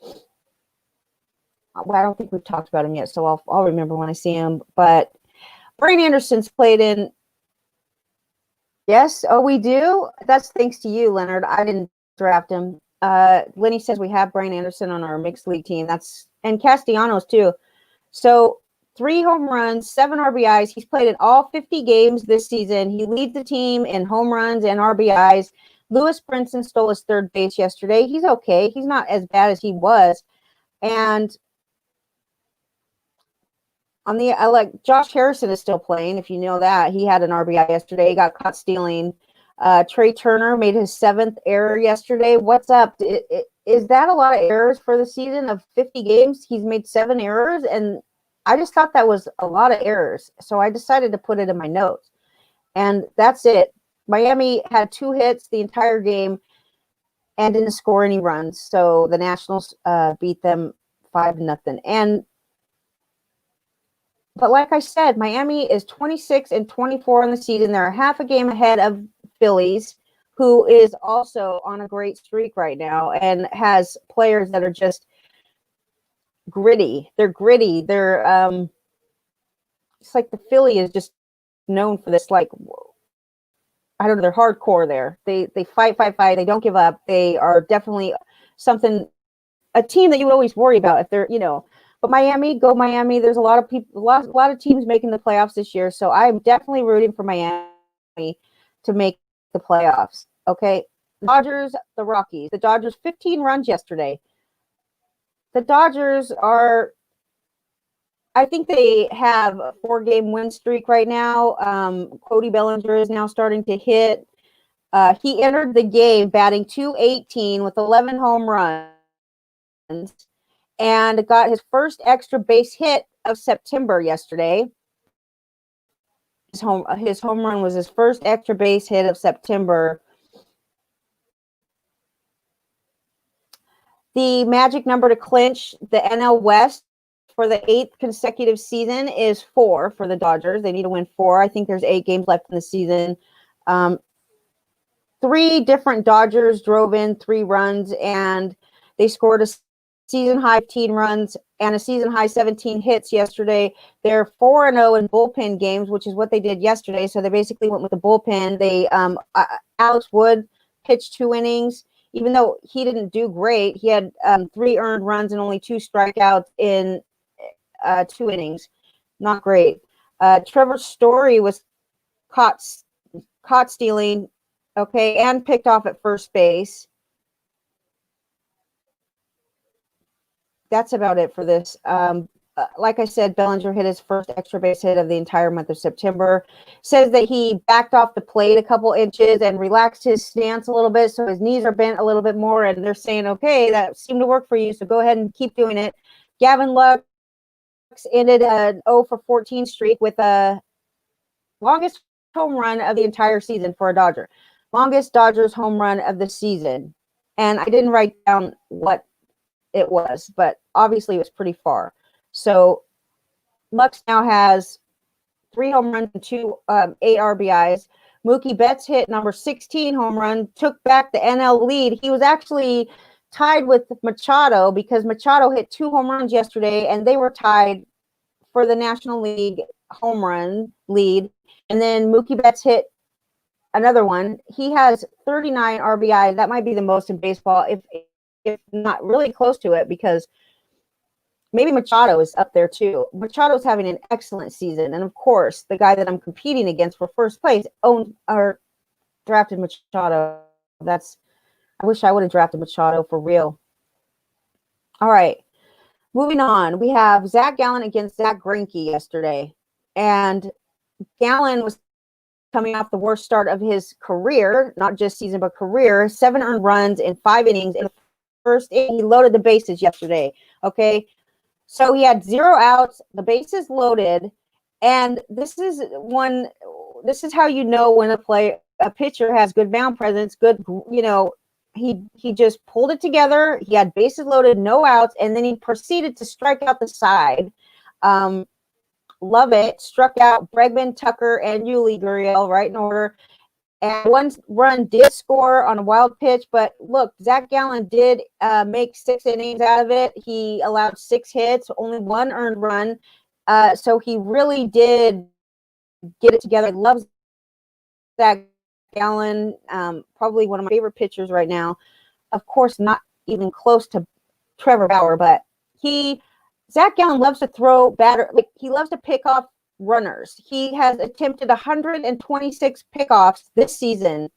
[SPEAKER 1] Well, I don't think we've talked about him yet, so I'll remember when I see him. But Brian Anderson's played in. Yes, oh, we do? That's thanks to you, Leonard. I didn't draft him. Lenny says we have Brian Anderson on our mixed league team. And Castellanos too. So 3 home runs, 7 RBIs. He's played in all 50 games this season. He leads the team in home runs and RBIs. Lewis Brinson stole his 3rd base yesterday. He's okay. He's not as bad as he was. And Josh Harrison is still playing, if you know that. He had an RBI yesterday. He got caught stealing. Trey Turner made his 7th error yesterday. What's up? Is that a lot of errors for the season of 50 games? He's made 7 errors, and I just thought that was a lot of errors. So I decided to put it in my notes. And that's it. Miami had 2 hits the entire game and didn't score any runs. So the Nationals beat them 5-0. But like I said, Miami is 26-24 in the season. They're a half a game ahead of Phillies, who is also on a great streak right now and has players that are just gritty. They're gritty. They're it's like the Philly is just known for this, like, I don't know, they're hardcore there. They fight. They don't give up. They are definitely a team that you would always worry about if they're, but Miami, go Miami. There's a lot of people, a lot of teams making the playoffs this year. So I'm definitely rooting for Miami to make the playoffs. Okay. Dodgers, the Rockies. The Dodgers 15 runs yesterday. The Dodgers I think they have a 4-game win streak right now. Cody Bellinger is now starting to hit. He entered the game batting .218 with 11 home runs and got his first extra base hit of September yesterday. His home run was his first extra base hit of September. The magic number to clinch the NL West for the 8th consecutive season is 4 for the Dodgers. They need to win 4. I think there's 8 games left in the season. 3 different Dodgers drove in 3 runs, and they scored a season high 15 runs and a season high 17 hits yesterday. They're 4-0 in bullpen games, which is what they did yesterday. So they basically went with the bullpen. They Alex Wood pitched 2 innings. Even though he didn't do great, he had 3 earned runs and only 2 strikeouts in 2 innings. Not great. Trevor Story was caught stealing, okay, and picked off at first base. That's about it for this. Like I said, Bellinger hit his first extra base hit of the entire month of September. Says that he backed off the plate a couple inches and relaxed his stance a little bit, so his knees are bent a little bit more, and they're saying, okay, that seemed to work for you, so go ahead and keep doing it. Gavin Lux ended a 0-for-14 streak with a longest home run of the entire season for a Dodger. Longest Dodgers home run of the season. And I didn't write down what it was, but obviously it was pretty far. So Lux now has 3 home runs and 8 RBIs. Mookie Betts hit number 16 home run, took back the NL lead. He was actually tied with Machado because Machado hit 2 home runs yesterday, and they were tied for the National League home run lead. And then Mookie Betts hit another one. He has 39 RBI. That might be the most in baseball, if not really close to it, because maybe Machado is up there too. Machado's having an excellent season. And of course, the guy that I'm competing against for first place drafted Machado. I wish I would have drafted Machado for real. All right. Moving on. We have Zach Gallen against Zach Greinke yesterday. And Gallen was coming off the worst start of his career, not just season, but career. 7 earned runs in 5 innings. In the first inning, he loaded the bases yesterday. Okay. So he had 0 outs, the bases loaded, and this is how you know when a pitcher has good mound presence, good, he just pulled it together. He had bases loaded, no outs, and then he proceeded to strike out the side. Love it. Struck out Bregman, Tucker, and Yuli Gurriel right in order. And 1 run did score on a wild pitch, but look, Zach Gallen did make 6 innings out of it. He allowed 6 hits, only 1 earned run. So he really did get it together. I love Zach Gallen, probably one of my favorite pitchers right now. Of course, not even close to Trevor Bauer, but Zach Gallen loves to throw batter. Like, he loves to pick off runners. He has attempted 126 pickoffs this season.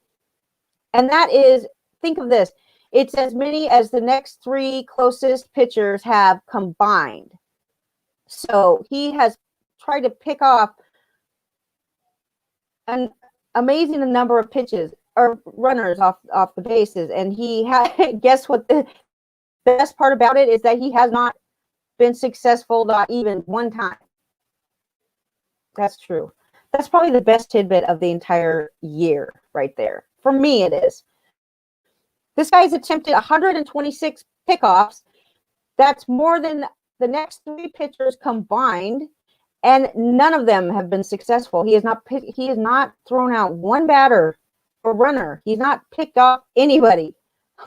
[SPEAKER 1] And that is, think of this, it's as many as the next 3 closest pitchers have combined. So he has tried to pick off an amazing number of pitches or runners off the bases. And he guess what the best part about it is that he has not been successful not even one time. That's true. That's probably the best tidbit of the entire year right there. For me, it is. This guy's attempted 126 pickoffs. That's more than the next 3 pitchers combined, and none of them have been successful. He has not thrown out 1 batter or runner. He's not picked off anybody.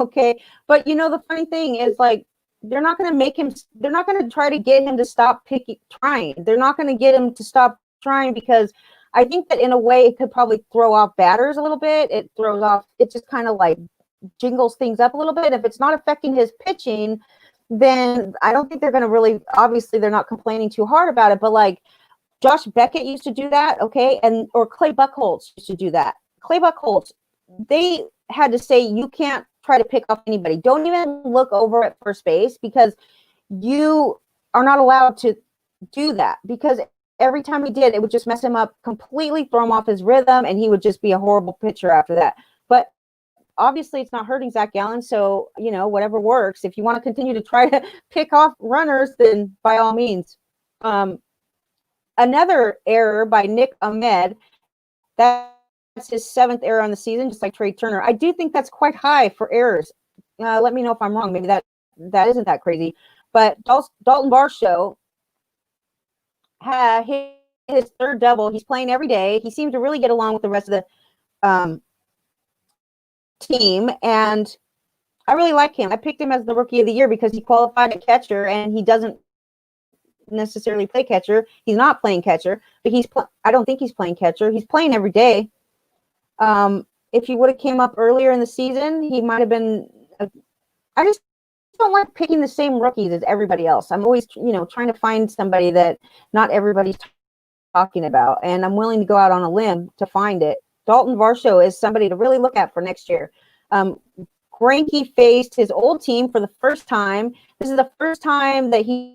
[SPEAKER 1] Okay. But the funny thing is, like, they're not going to try to get him to stop trying. They're not going to get him to stop trying, because I think that in a way it could probably throw off batters a little bit. It just kind of like jingles things up a little bit. If it's not affecting his pitching, then I don't think they're going to really, obviously they're not complaining too hard about it, but like Josh Beckett used to do that. Okay. Or Clay Buchholz used to do that. Clay Buchholz, they had to say, you can't try to pick off anybody. Don't even look over at first base, because you are not allowed to do that, because every time he did, it would just mess him up completely, throw him off his rhythm, and he would just be a horrible pitcher after that. But obviously it's not hurting Zach Gallen, so, whatever works. If you want to continue to try to pick off runners, then by all means. Another error by Nick Ahmed. That's his 7th error on the season, just like Trey Turner. I do think that's quite high for errors. Let me know if I'm wrong. Maybe that isn't that crazy. But Dalton Varsho hit his 3rd double. He's playing every day. He seemed to really get along with the rest of the team. And I really like him. I picked him as the rookie of the year because he qualified at catcher, and he doesn't necessarily play catcher. He's not playing catcher, but I don't think he's playing catcher. He's playing every day. If he would have came up earlier in the season, he might have been. I just don't like picking the same rookies as everybody else. I'm always, trying to find somebody that not everybody's talking about, and I'm willing to go out on a limb to find it. Dalton Varsho is somebody to really look at for next year. Greinke faced his old team for the first time. This is the first time that he's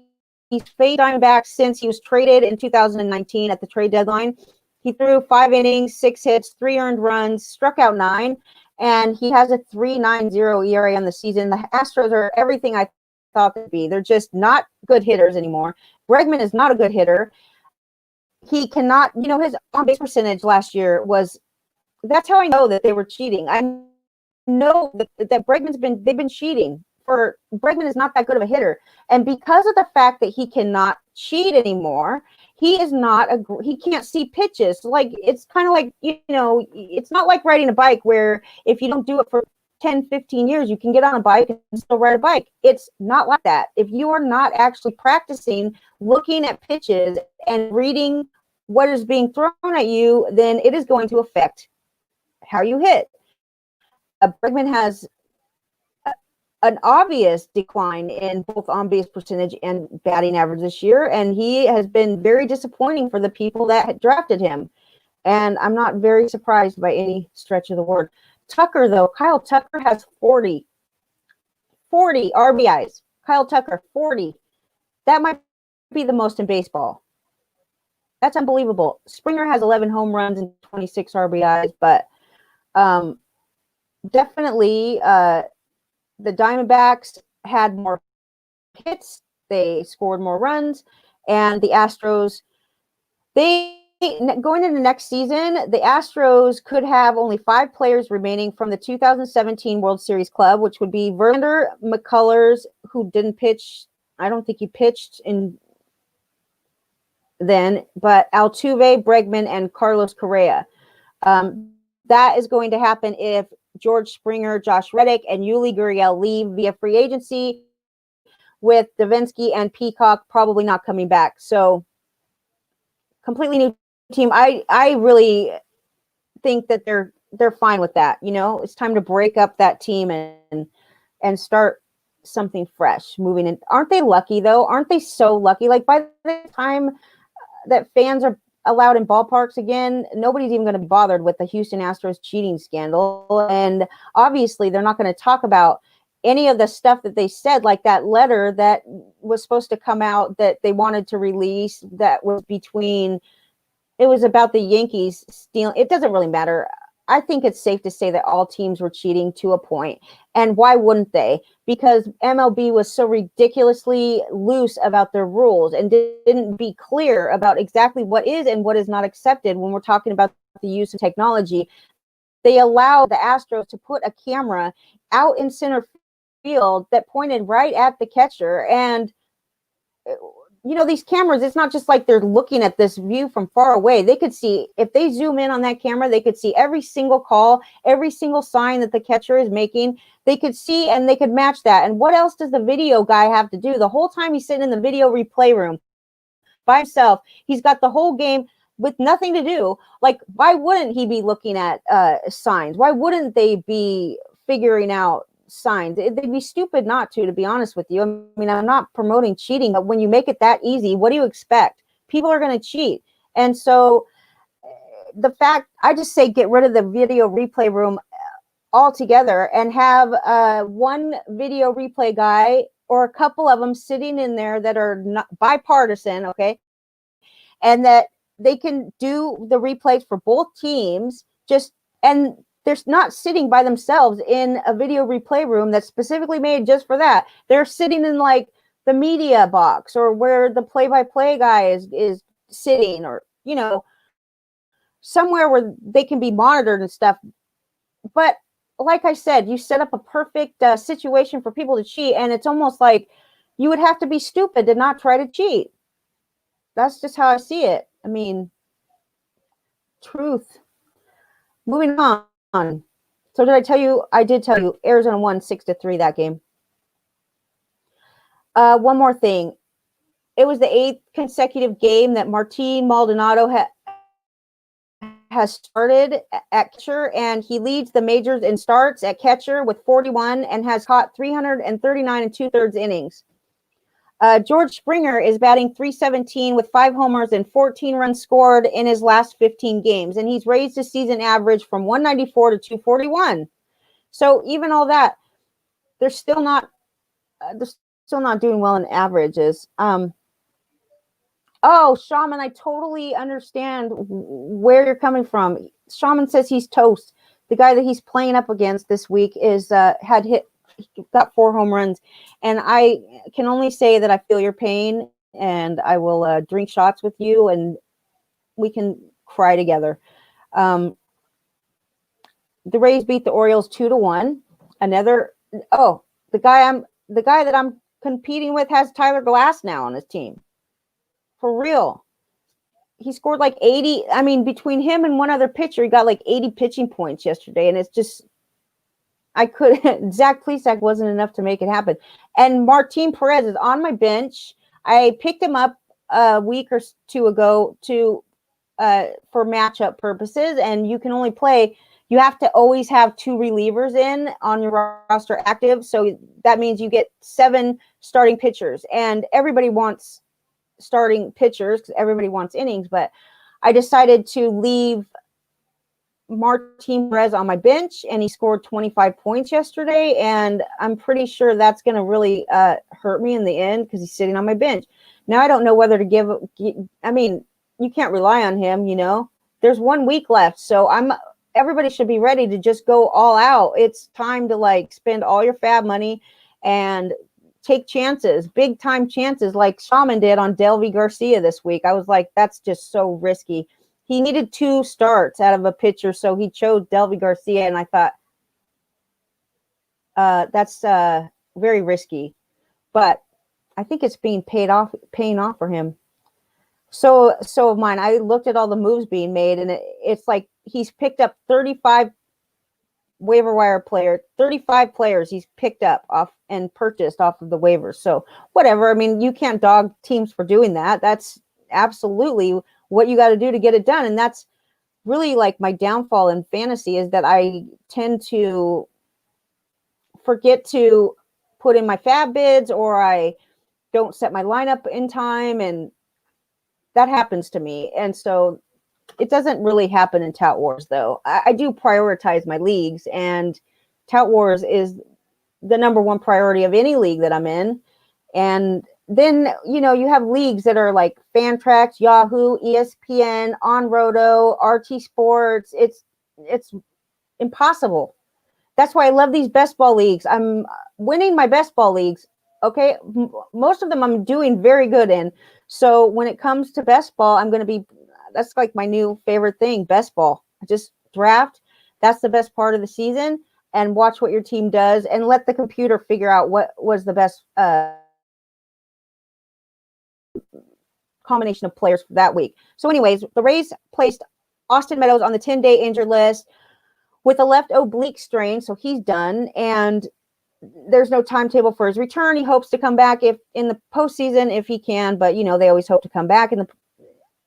[SPEAKER 1] faced Diamondbacks since he was traded in 2019 at the trade deadline. He threw 5 innings, 6 hits, 3 earned runs, struck out 9, and he has a 3.90 ERA on the season. The Astros are everything I thought they'd be. They're just not good hitters anymore. Bregman is not a good hitter. He cannot, his on-base percentage last year was, that's how I know that they were cheating. I know that they've been cheating. Bregman is not that good of a hitter. And because of the fact that he cannot cheat anymore, he can't see pitches. Like, it's kind of like, it's not like riding a bike where if you don't do it for 10, 15 years, you can get on a bike and still ride a bike. It's not like that. If you are not actually practicing looking at pitches and reading what is being thrown at you, then it is going to affect how you hit. Bregman has an obvious decline in both on-base percentage and batting average this year, and he has been very disappointing for the people that had drafted him. And I'm not very surprised by any stretch of the word. Tucker, though, Kyle Tucker has 40 RBIs. Kyle Tucker, 40. That might be the most in baseball. That's unbelievable. Springer has 11 home runs and 26 RBIs, but definitely the Diamondbacks had more hits. They scored more runs, and the Astros, going into next season, the Astros could have only 5 players remaining from the 2017 World Series club, which would be Verlander, McCullers, who didn't pitch. I don't think he pitched in then, but Altuve, Bregman, and Carlos Correa. That is going to happen if George Springer, Josh Reddick, and Yuli Gurriel leave via free agency, with Davinsky and Peacock probably not coming back. So completely new team. I really think that they're fine with that. It's time to break up that team and start something fresh moving in. Aren't they lucky though? Aren't they so lucky? Like, by the time that fans are allowed in ballparks again, nobody's even going to be bothered with the Houston Astros cheating scandal. And obviously they're not going to talk about any of the stuff that they said, like that letter that was supposed to come out that they wanted to release that was it was about the Yankees stealing. It doesn't really matter. I think it's safe to say that all teams were cheating to a point. And why wouldn't they? Because MLB was so ridiculously loose about their rules and didn't be clear about exactly what is and what is not accepted when we're talking about the use of technology. They allowed the Astros to put a camera out in center field that pointed right at the catcher. And these cameras, it's not just like they're looking at this view from far away. They could see, if they zoom in on that camera, they could see every single call, every single sign that the catcher is making. They could see and they could match that. And what else does the video guy have to do? The whole time he's sitting in the video replay room by himself, he's got the whole game with nothing to do. Like, why wouldn't he be looking at signs? Why wouldn't they be figuring out signs? They'd be stupid not to be honest with you. I mean, I'm not promoting cheating, but when you make it that easy, what do you expect? People are going to cheat. And so I just say get rid of the video replay room altogether and have one video replay guy or a couple of them sitting in there that are not bipartisan, okay? And that they can do the replays for both teams, and they're not sitting by themselves in a video replay room that's specifically made just for that. They're sitting in like the media box or where the play-by-play guy is sitting, or, somewhere where they can be monitored and stuff. But like I said, you set up a perfect situation for people to cheat, and it's almost like you would have to be stupid to not try to cheat. That's just how I see it. I mean, truth. Moving on. So did I tell you? I did tell you Arizona won 6-3 that game. One more thing. It was the 8th consecutive game that Martin Maldonado has started at catcher, and he leads the majors in starts at catcher with 41 and has caught 339 and 2/3 innings. George Springer is batting .317 with 5 homers and 14 runs scored in his last 15 games, and he's raised his season average from 194 to 241. So even all that, they're still not doing well in averages. Oh, Shaman, I totally understand where you're coming from. Shaman says he's toast. The guy that he's playing up against this week is got 4 home runs, and I can only say that I feel your pain, and I will drink shots with you, and we can cry together. The Rays beat the Orioles 2-1. The guy that I'm competing with has Tyler Glass now on his team. For real. He scored like 80. I mean, between him and one other pitcher, he got like 80 pitching points yesterday. And it's just, Zach Plesac wasn't enough to make it happen. And Martin Perez is on my bench. I picked him up a week or 2 ago for matchup purposes. And you can only play, you have to always have 2 relievers in on your roster active. So that means you get 7 starting pitchers. And everybody wants starting pitchers because everybody wants innings, but I decided to leave Martin Perez on my bench, and he scored 25 points yesterday, and I'm pretty sure that's going to really hurt me in the end because he's sitting on my bench. Now I don't know whether to I mean, you can't rely on him, you know. There's 1 week left, so everybody should be ready to just go all out. It's time to like spend all your fab money and take chances, big time chances like Shaman did on Delvi Garcia this week. I was like, that's just so risky. He needed 2 starts out of a pitcher, so he chose Delvi Garcia, and I thought that's very risky. But I think it's paying off for him. So of mine, I looked at all the moves being made, and it's like he's picked up 35 waiver wire 35 players he's picked up off and purchased off of the waivers. So whatever. I mean, you can't dog teams for doing that. That's absolutely what you got to do to get it done. And that's really like my downfall in fantasy is that I tend to forget to put in my fab bids, or I don't set my lineup in time, and that happens to me. And so it doesn't really happen in Tout Wars, though. I do prioritize my leagues, and Tout Wars is the number 1 priority of any league that I'm in. And then, you know, you have leagues that are like Fantrax, Yahoo, ESPN, On Roto, RT Sports. It's impossible. That's why I love these best ball leagues. I'm winning my best ball leagues. Okay. Most of them I'm doing very good in. So when it comes to best ball, that's like my new favorite thing, best ball. Just draft. That's the best part of the season, and watch what your team does and let the computer figure out what was the best combination of players for that week. So anyways, the Rays placed Austin Meadows on the 10-day injured list with a left oblique strain, so he's done, and there's no timetable for his return. He hopes to come back if in the postseason if he can, but you know they always hope to come back, and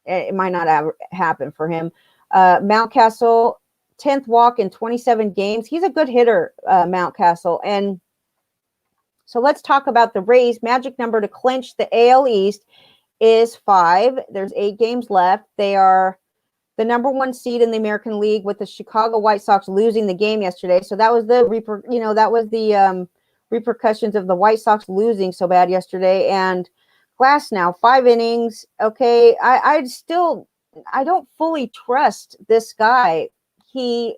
[SPEAKER 1] it might not happen for him. Mountcastle, 10th walk in 27 games. He's a good hitter, Mountcastle, and so let's talk about the Rays. Magic number to clinch the AL East is 5. There's 8 games left. They are the number 1 seed in the American League, with the Chicago White Sox losing the game yesterday. So that was the repercussions of the White Sox losing so bad yesterday. And Glass now 5 innings. Okay, I don't fully trust this guy. He's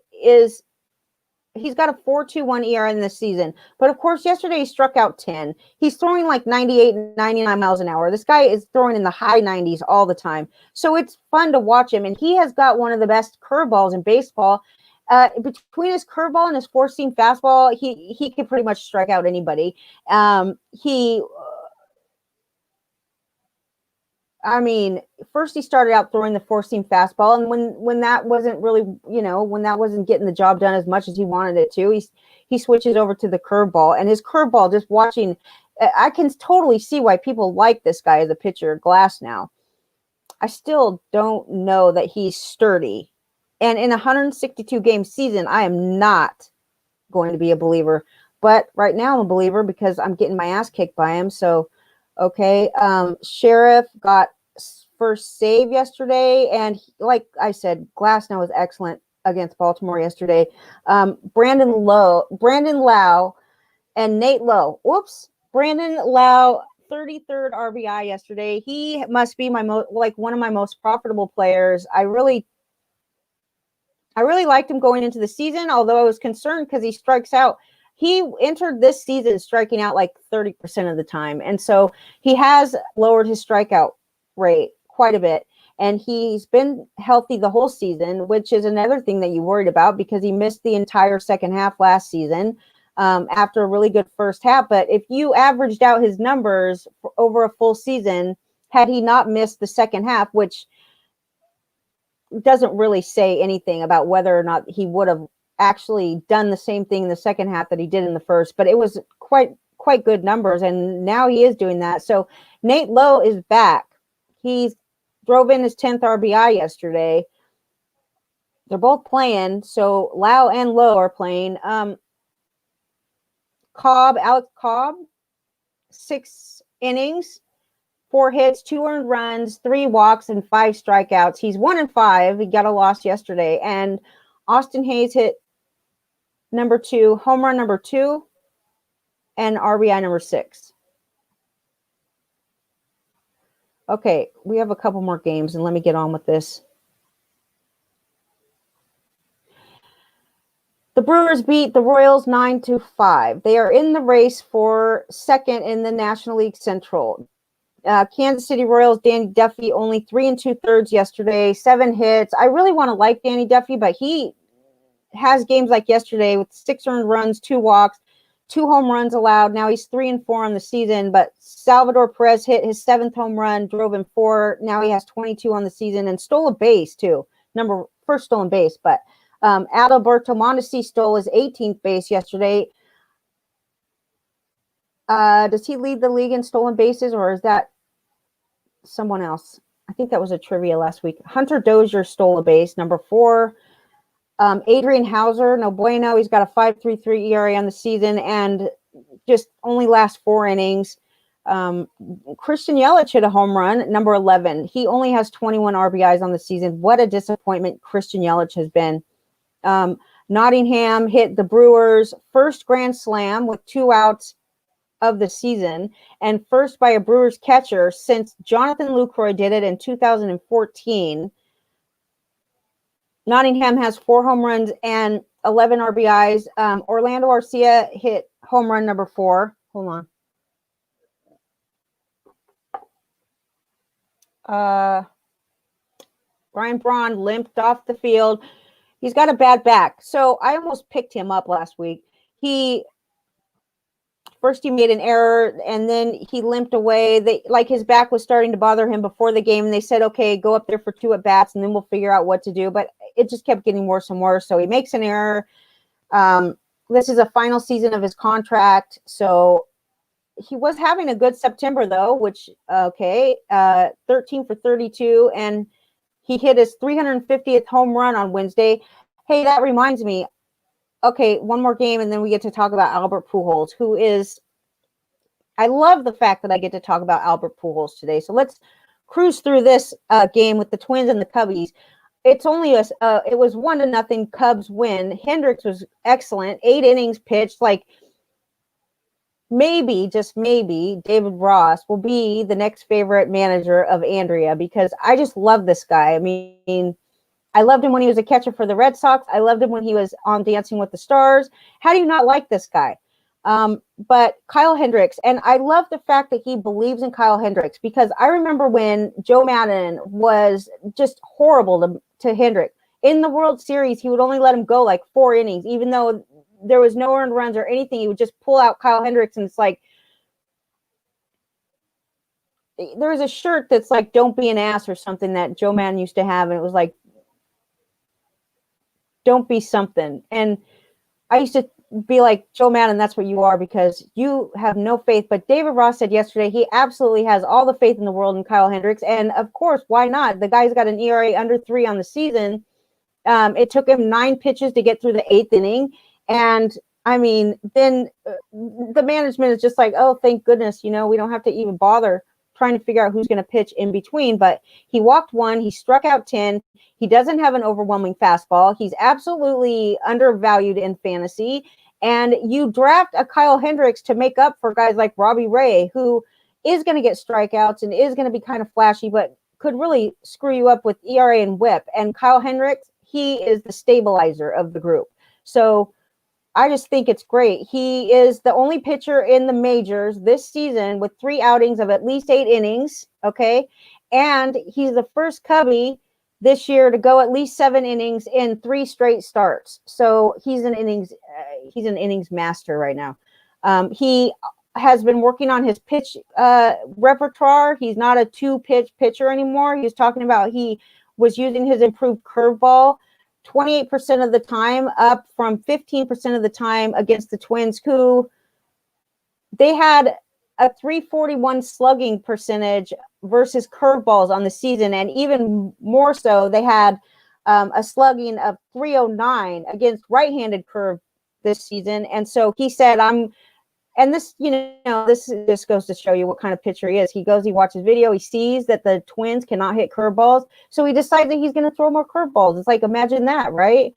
[SPEAKER 1] got a 4.21 ERA in this season. But of course, yesterday he struck out 10. He's throwing like 98, 99 miles an hour. This guy is throwing in the high 90s all the time. So it's fun to watch him. And he has got one of the best curveballs in baseball. Between his curveball and his 4-seam fastball, he can pretty much strike out anybody. I mean, first he started out throwing the four-seam fastball, and when that wasn't really, when that wasn't getting the job done as much as he wanted it to, he switches over to the curveball, and his curveball, just watching, I can totally see why people like this guy as a pitcher, Glass now. I still don't know that he's sturdy. And in a 162 game season, I am not going to be a believer. But right now I'm a believer because I'm getting my ass kicked by him. So, okay. Sheriff got first save yesterday. And like I said, Glasnow was excellent against Baltimore yesterday. Brandon Lau, and Nate Lowe. Whoops. Brandon Lau, 33rd RBI yesterday. He must be one of my most profitable players. I really liked him going into the season, although I was concerned because he strikes out. He entered this season striking out like 30% of the time. And so he has lowered his strikeout rate quite a bit. And he's been healthy the whole season, which is another thing that you worried about because he missed the entire second half last season after a really good first half. But if you averaged out his numbers over a full season, had he not missed the second half, which doesn't really say anything about whether or not he would have actually done the same thing in the second half that he did in the first, but it was quite good numbers, and now he is doing that. So Nate Lowe is back. He drove in his 10th RBI yesterday. They're both playing, so Lau and Lowe are playing. Alex Cobb, 6 innings, 4 hits, 2 earned runs, 3 walks, and 5 strikeouts. He's 1-5. He got a loss yesterday. And Austin Hayes hit number 2, home run number 2, and RBI number 6. Okay, we have a couple more games, and let me get on with this. The Brewers beat the Royals 9-5. They are in the race for second in the National League Central. Kansas City Royals, Danny Duffy, only 3 2/3 yesterday, 7 hits. I really want to like Danny Duffy, but he has games like yesterday with 6 earned runs, 2 walks, 2 home runs allowed. Now he's 3-4 on the season, but Salvador Perez hit his 7th home run, drove him 4. Now he has 22 on the season and stole a base too. First stolen base, but Adalberto Mondesi stole his 18th base yesterday. Does he lead the league in stolen bases, or is that someone else? I think that was a trivia last week. Hunter Dozier stole a base, number 4. Adrian Hauser, no bueno. He's got a 5.33 ERA on the season and just only last 4 innings. Christian Yelich hit a home run, number 11. He only has 21 RBIs on the season. What a disappointment Christian Yelich has been. Nottingham hit the Brewers' first grand slam with 2 outs of the season, and first by a Brewers catcher since Jonathan Lucroy did it in 2014. Nottingham has 4 home runs and 11 RBIs. Orlando Arcia hit home run number 4. Hold on. Brian Braun limped off the field. He's got a bad back. So I almost picked him up last week. First he made an error, and then he limped away. His back was starting to bother him before the game, and they said, okay, go up there for 2 at-bats, and then we'll figure out what to do. But it just kept getting worse and worse. So he makes an error. This is a final season of his contract. So he was having a good September, though, which, 13 for 32, and he hit his 350th home run on Wednesday. Hey, that reminds me. Okay, one more game, and then we get to talk about Albert Pujols, who is – I love the fact that I get to talk about Albert Pujols today. So let's cruise through this game with the Twins and the Cubbies. It was 1-0 Cubs win. Hendricks was excellent. 8 innings pitched. Maybe, just maybe, David Ross will be the next favorite manager of Andrea because I just love this guy. I mean – I loved him when he was a catcher for the Red Sox. I loved him when he was on Dancing with the Stars. How do you not like this guy? But Kyle Hendricks, and I love the fact that he believes in Kyle Hendricks because I remember when Joe Maddon was just horrible to Hendricks. In the World Series, he would only let him go 4 innings, even though there was no earned runs or anything. He would just pull out Kyle Hendricks, and it's like, there was a shirt that's like "Don't be an ass" or something that Joe Madden used to have, and it was like "Don't be something." And I used to be like, Joe Madden, that's what you are, because you have no faith. But David Ross said yesterday he absolutely has all the faith in the world in Kyle Hendricks. And of course, why not? The guy's got an ERA under 3 on the season. It took him 9 pitches to get through the 8th inning. And I mean, then the management is just like, oh, thank goodness, we don't have to even bother trying to figure out who's going to pitch in between. But he walked 1, he struck out 10. He doesn't have an overwhelming fastball. He's absolutely undervalued in fantasy. And you draft a Kyle Hendricks to make up for guys like Robbie Ray, who is going to get strikeouts and is going to be kind of flashy, but could really screw you up with ERA and WHIP. And Kyle Hendricks, he is the stabilizer of the group. So I just think it's great. He is the only pitcher in the majors this season with 3 outings of at least 8 innings. Okay. And he's the first Cubby this year to go at least 7 innings in 3 straight starts. So he's an innings master right now. He has been working on his pitch repertoire. He's not a 2-pitch pitcher anymore. He was talking about he was using his improved curveball 28% of the time, up from 15% of the time against the Twins, who they had a 341 slugging percentage versus curveballs on the season. And even more so, they had a slugging of 309 against right-handed curve this season. And so he said, and this, this just goes to show you what kind of pitcher he is. He watches video, he sees that the Twins cannot hit curveballs, so he decides that he's going to throw more curveballs. It's like, imagine that, right?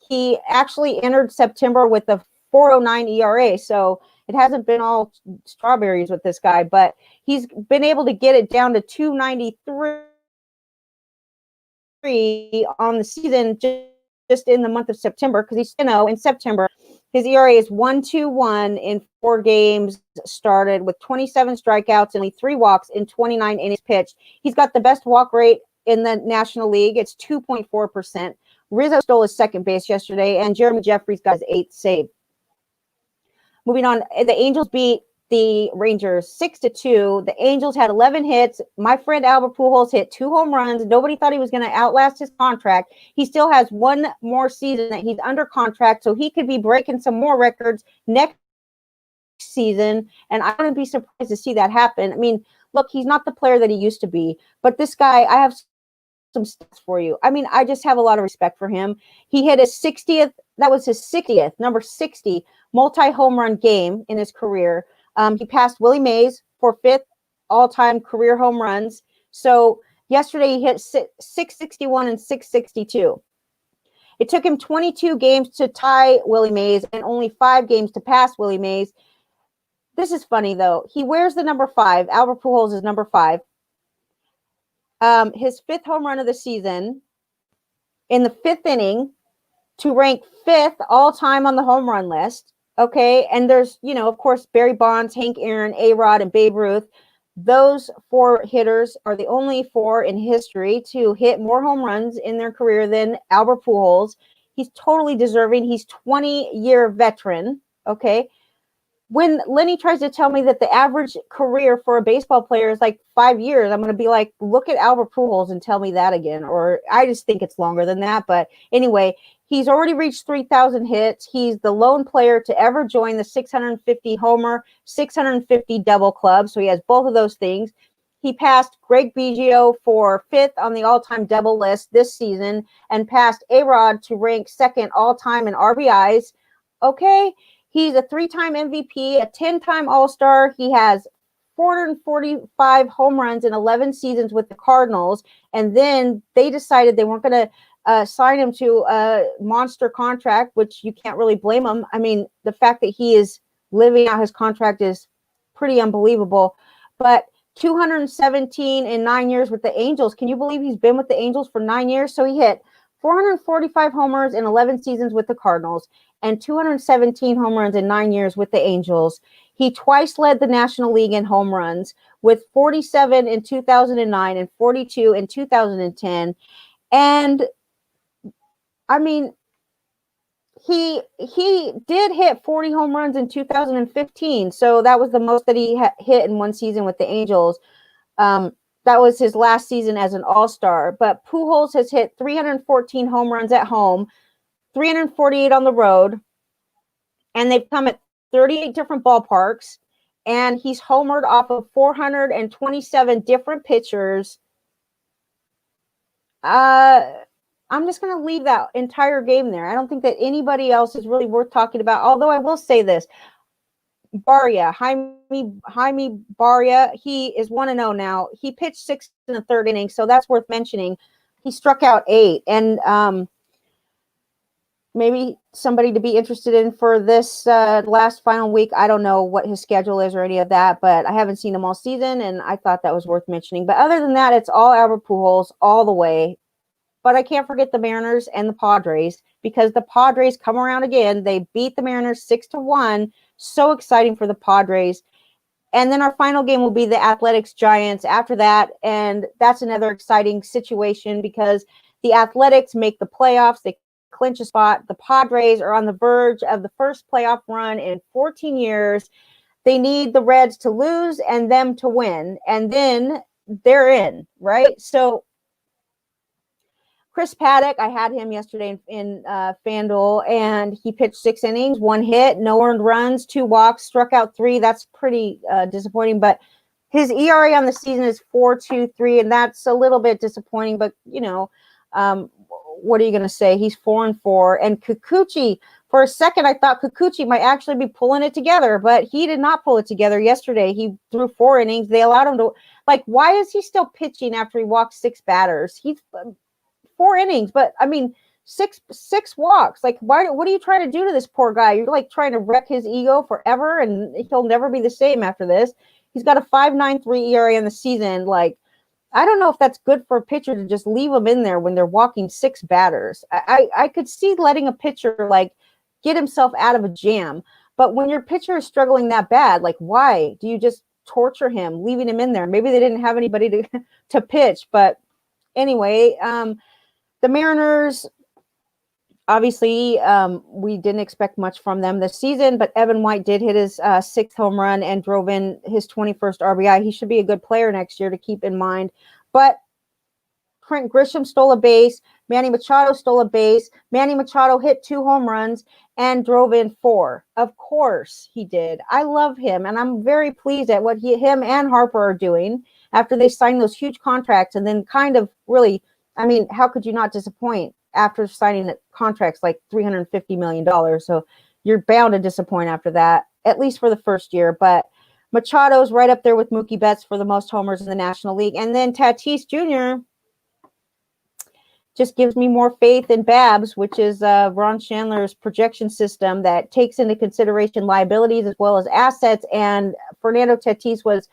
[SPEAKER 1] He actually entered September with a 4.09 ERA, so it hasn't been all strawberries with this guy, but he's been able to get it down to 293 on the season just in the month of September, because he's, in September, his ERA is 1.21 in 4 games started with 27 strikeouts and only 3 walks in 29 innings pitched. He's got the best walk rate in the National League. It's 2.4%. Rizzo stole his second base yesterday, and Jeremy Jeffries got his 8th save. Moving on, the Angels beat the Rangers 6-2. The Angels had 11 hits. My friend Albert Pujols hit 2 home runs. Nobody thought he was going to outlast his contract. He still has 1 more season that he's under contract, so he could be breaking some more records next season, and I wouldn't be surprised to see that happen. I mean, look, he's not the player that he used to be, but this guy, I have some stats for you. I mean, I just have a lot of respect for him. He hit his 60th, that was his 60th, number 60, multi-home run game in his career. He passed Willie Mays for 5th all-time career home runs. So yesterday he hit 661 and 662. It took him 22 games to tie Willie Mays and only 5 games to pass Willie Mays. This is funny, though. He wears the number 5. Albert Pujols is number 5. His 5th home run of the season in the 5th inning to rank 5th all-time on the home run list. Okay, and there's, of course, Barry Bonds, Hank Aaron, A-Rod, and Babe Ruth. Those 4 hitters are the only 4 in history to hit more home runs in their career than Albert Pujols. He's totally deserving. He's 20-year veteran, okay? When Lenny tries to tell me that the average career for a baseball player is like 5 years, I'm going to be like, look at Albert Pujols and tell me that again. Or I just think it's longer than that. But anyway, he's already reached 3,000 hits. He's the lone player to ever join the 650 homer, 650 double club. So he has both of those things. He passed Greg Biggio for 5th on the all-time double list this season and passed A-Rod to rank 2nd all-time in RBIs. Okay. He's a 3-time MVP, a 10-time All-Star. He has 445 home runs in 11 seasons with the Cardinals. And then they decided they weren't going to sign him to a monster contract, which you can't really blame him. I mean, the fact that he is living out his contract is pretty unbelievable. But 217 in 9 years with the Angels. Can you believe he's been with the Angels for 9 years? So he hit 445 homers in 11 seasons with the Cardinals and 217 home runs in 9 years with the Angels. He twice led the National League in home runs with 47 in 2009 and 42 in 2010. And I mean, he did hit 40 home runs in 2015. So that was the most that he hit in one season with the Angels. That was his last season as an all-star. But Pujols has hit 314 home runs at home, 348 on the road, and they've come at 38 different ballparks, and he's homered off of 427 different pitchers. I'm just going to leave that entire game there. I don't think that anybody else is really worth talking about, although I will say this. Jaime Barria, he is 1-0 now. He pitched 6 in the third inning, so that's worth mentioning. He struck out 8, and maybe somebody to be interested in for this last final week. I don't know what his schedule is or any of that, but I haven't seen him all season, and I thought that was worth mentioning. But other than that, it's all Albert Pujols all the way. But I can't forget the Mariners and the Padres, because the Padres come around again. They beat the Mariners 6-1. So exciting for the Padres. And then our final game will be the Athletics Giants after that. And that's another exciting situation because the Athletics make the playoffs. They clinch a spot. The Padres are on the verge of the first playoff run in 14 years. They need the Reds to lose and them to win. And then they're in, right? So Chris Paddock, I had him yesterday in FanDuel, and he pitched 6 innings, 1 hit, no earned runs, 2 walks, struck out 3. That's pretty disappointing. But his ERA on the season is 4.23, and that's a little bit disappointing. But, what are you going to say? He's 4-4. And Kikuchi, for a second, I thought Kikuchi might actually be pulling it together, but he did not pull it together yesterday. He threw 4 innings. They allowed him to, why is he still pitching after he walked 6 batters? He's 4 innings, but I mean, six walks. What are you trying to do to this poor guy? You're trying to wreck his ego forever, and he'll never be the same after this. He's got a 5.93 ERA in the season. I don't know if that's good for a pitcher to just leave him in there when they're walking 6 batters. I could see letting a pitcher get himself out of a jam, but when your pitcher is struggling that bad, why do you just torture him, leaving him in there? Maybe they didn't have anybody to pitch, but anyway, the Mariners, obviously, we didn't expect much from them this season, but Evan White did hit his 6th home run and drove in his 21st RBI. He should be a good player next year to keep in mind. But Trent Grisham stole a base. Manny Machado stole a base. Manny Machado hit 2 home runs and drove in 4. Of course he did. I love him, and I'm very pleased at what him and Harper are doing after they signed those huge contracts and then kind of really – I mean, how could you not disappoint after signing contracts like $350 million? So you're bound to disappoint after that, at least for the first year. But Machado's right up there with Mookie Betts for the most homers in the National League. And then Tatis Jr. just gives me more faith in Babs, which is Ron Chandler's projection system that takes into consideration liabilities as well as assets. And Fernando Tatis was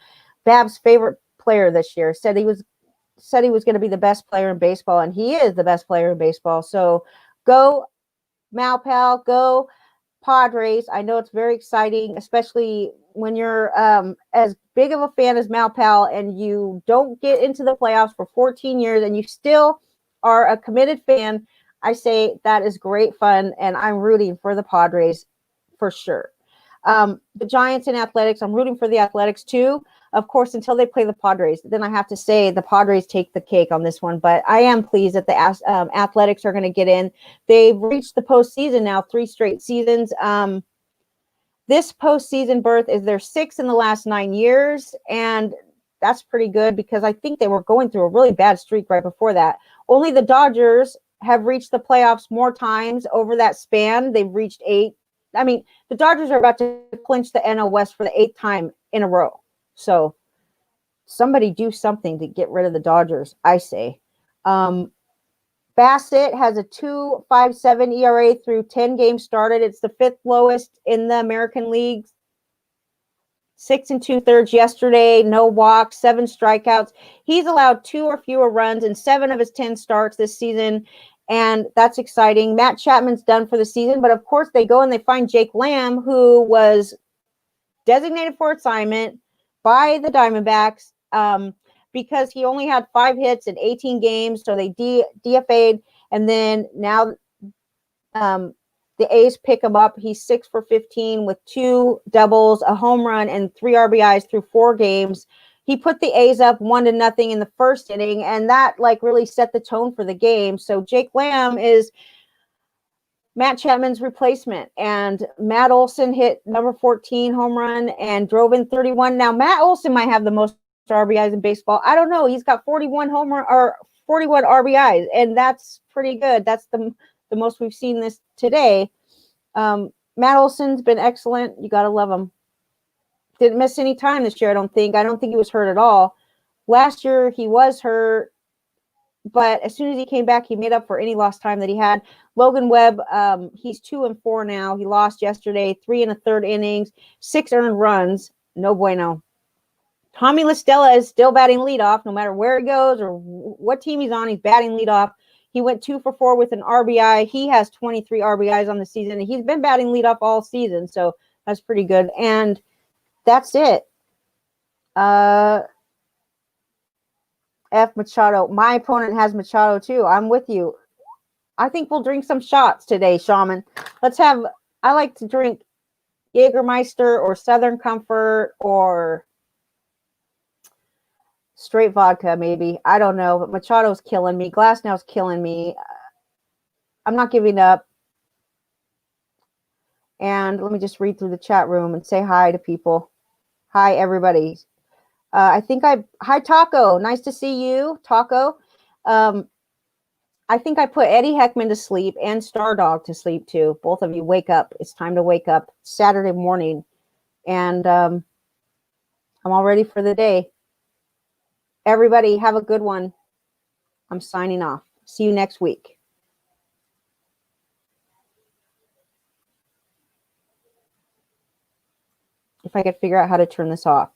[SPEAKER 1] Babs' favorite player this year. Said he was going to be the best player in baseball, and he is the best player in baseball. So go Malpal, go Padres. I know it's very exciting, especially when you're as big of a fan as Malpal and you don't get into the playoffs for 14 years and you still are a committed fan. I say that is great fun, and I'm rooting for the Padres for sure. The Giants and Athletics, I'm rooting for the Athletics too. Of course, until they play the Padres, then I have to say the Padres take the cake on this one. But I am pleased that the Athletics are going to get in. They've reached the postseason now, 3 straight seasons. This postseason berth is their 6th in the last 9 years, and that's pretty good because I think they were going through a really bad streak right before that. Only the Dodgers have reached the playoffs more times over that span. They've reached 8. I mean, the Dodgers are about to clinch the NL West for the 8th time in a row. So somebody do something to get rid of the Dodgers, I say. Bassett has a 2.57 ERA through 10 games started. It's the 5th lowest in the American League. 6 2/3 yesterday, no walks, 7 strikeouts. He's allowed 2 or fewer runs in 7 of his 10 starts this season, and that's exciting. Matt Chapman's done for the season, but of course they go and they find Jake Lamb, who was designated for assignment by the Diamondbacks because he only had 5 hits in 18 games, so they DFA'd, and then now the A's pick him up. He's 6 for 15 with 2 doubles, a home run, and 3 RBIs through 4 games. he put the A's up 1-0 in the first inning, and that like really set the tone for the game. So Jake Lamb is Matt Chapman's replacement, and Matt Olson hit number 14 home run and drove in 31. Now Matt Olson might have the most RBIs in baseball. I don't know. He's got 41 homer or 41 RBIs, and that's pretty good. That's the most we've seen this today. Matt Olson's been excellent. You got to love him. Didn't miss any time this year, I don't think. I don't think he was hurt at all. Last year, he was hurt, but as soon as he came back, he made up for any lost time that he had. Logan Webb, he's 2-4 now. He lost yesterday, 3 1/3 innings, 6 earned runs. No bueno. Tommy La Stella is still batting leadoff, no matter where he goes or what team he's on. He's batting leadoff. He went 2 for 4 with an RBI. He has 23 RBIs on the season, and he's been batting leadoff all season, so that's pretty good. And that's it. F. Machado. My opponent has Machado too. I'm with you. I think we'll drink some shots today, Shaman. I like to drink Jägermeister or Southern Comfort or straight vodka, maybe. I don't know, but Machado's killing me. Glasnow's killing me. I'm not giving up. And let me just read through the chat room and say hi to people. Hi, everybody. Hi, Taco. Nice to see you, Taco. I think I put Eddie Heckman to sleep and Stardog to sleep too. Both of you wake up. It's time to wake up. Saturday morning. And I'm all ready for the day. Everybody have a good one. I'm signing off. See you next week. If I could figure out how to turn this off.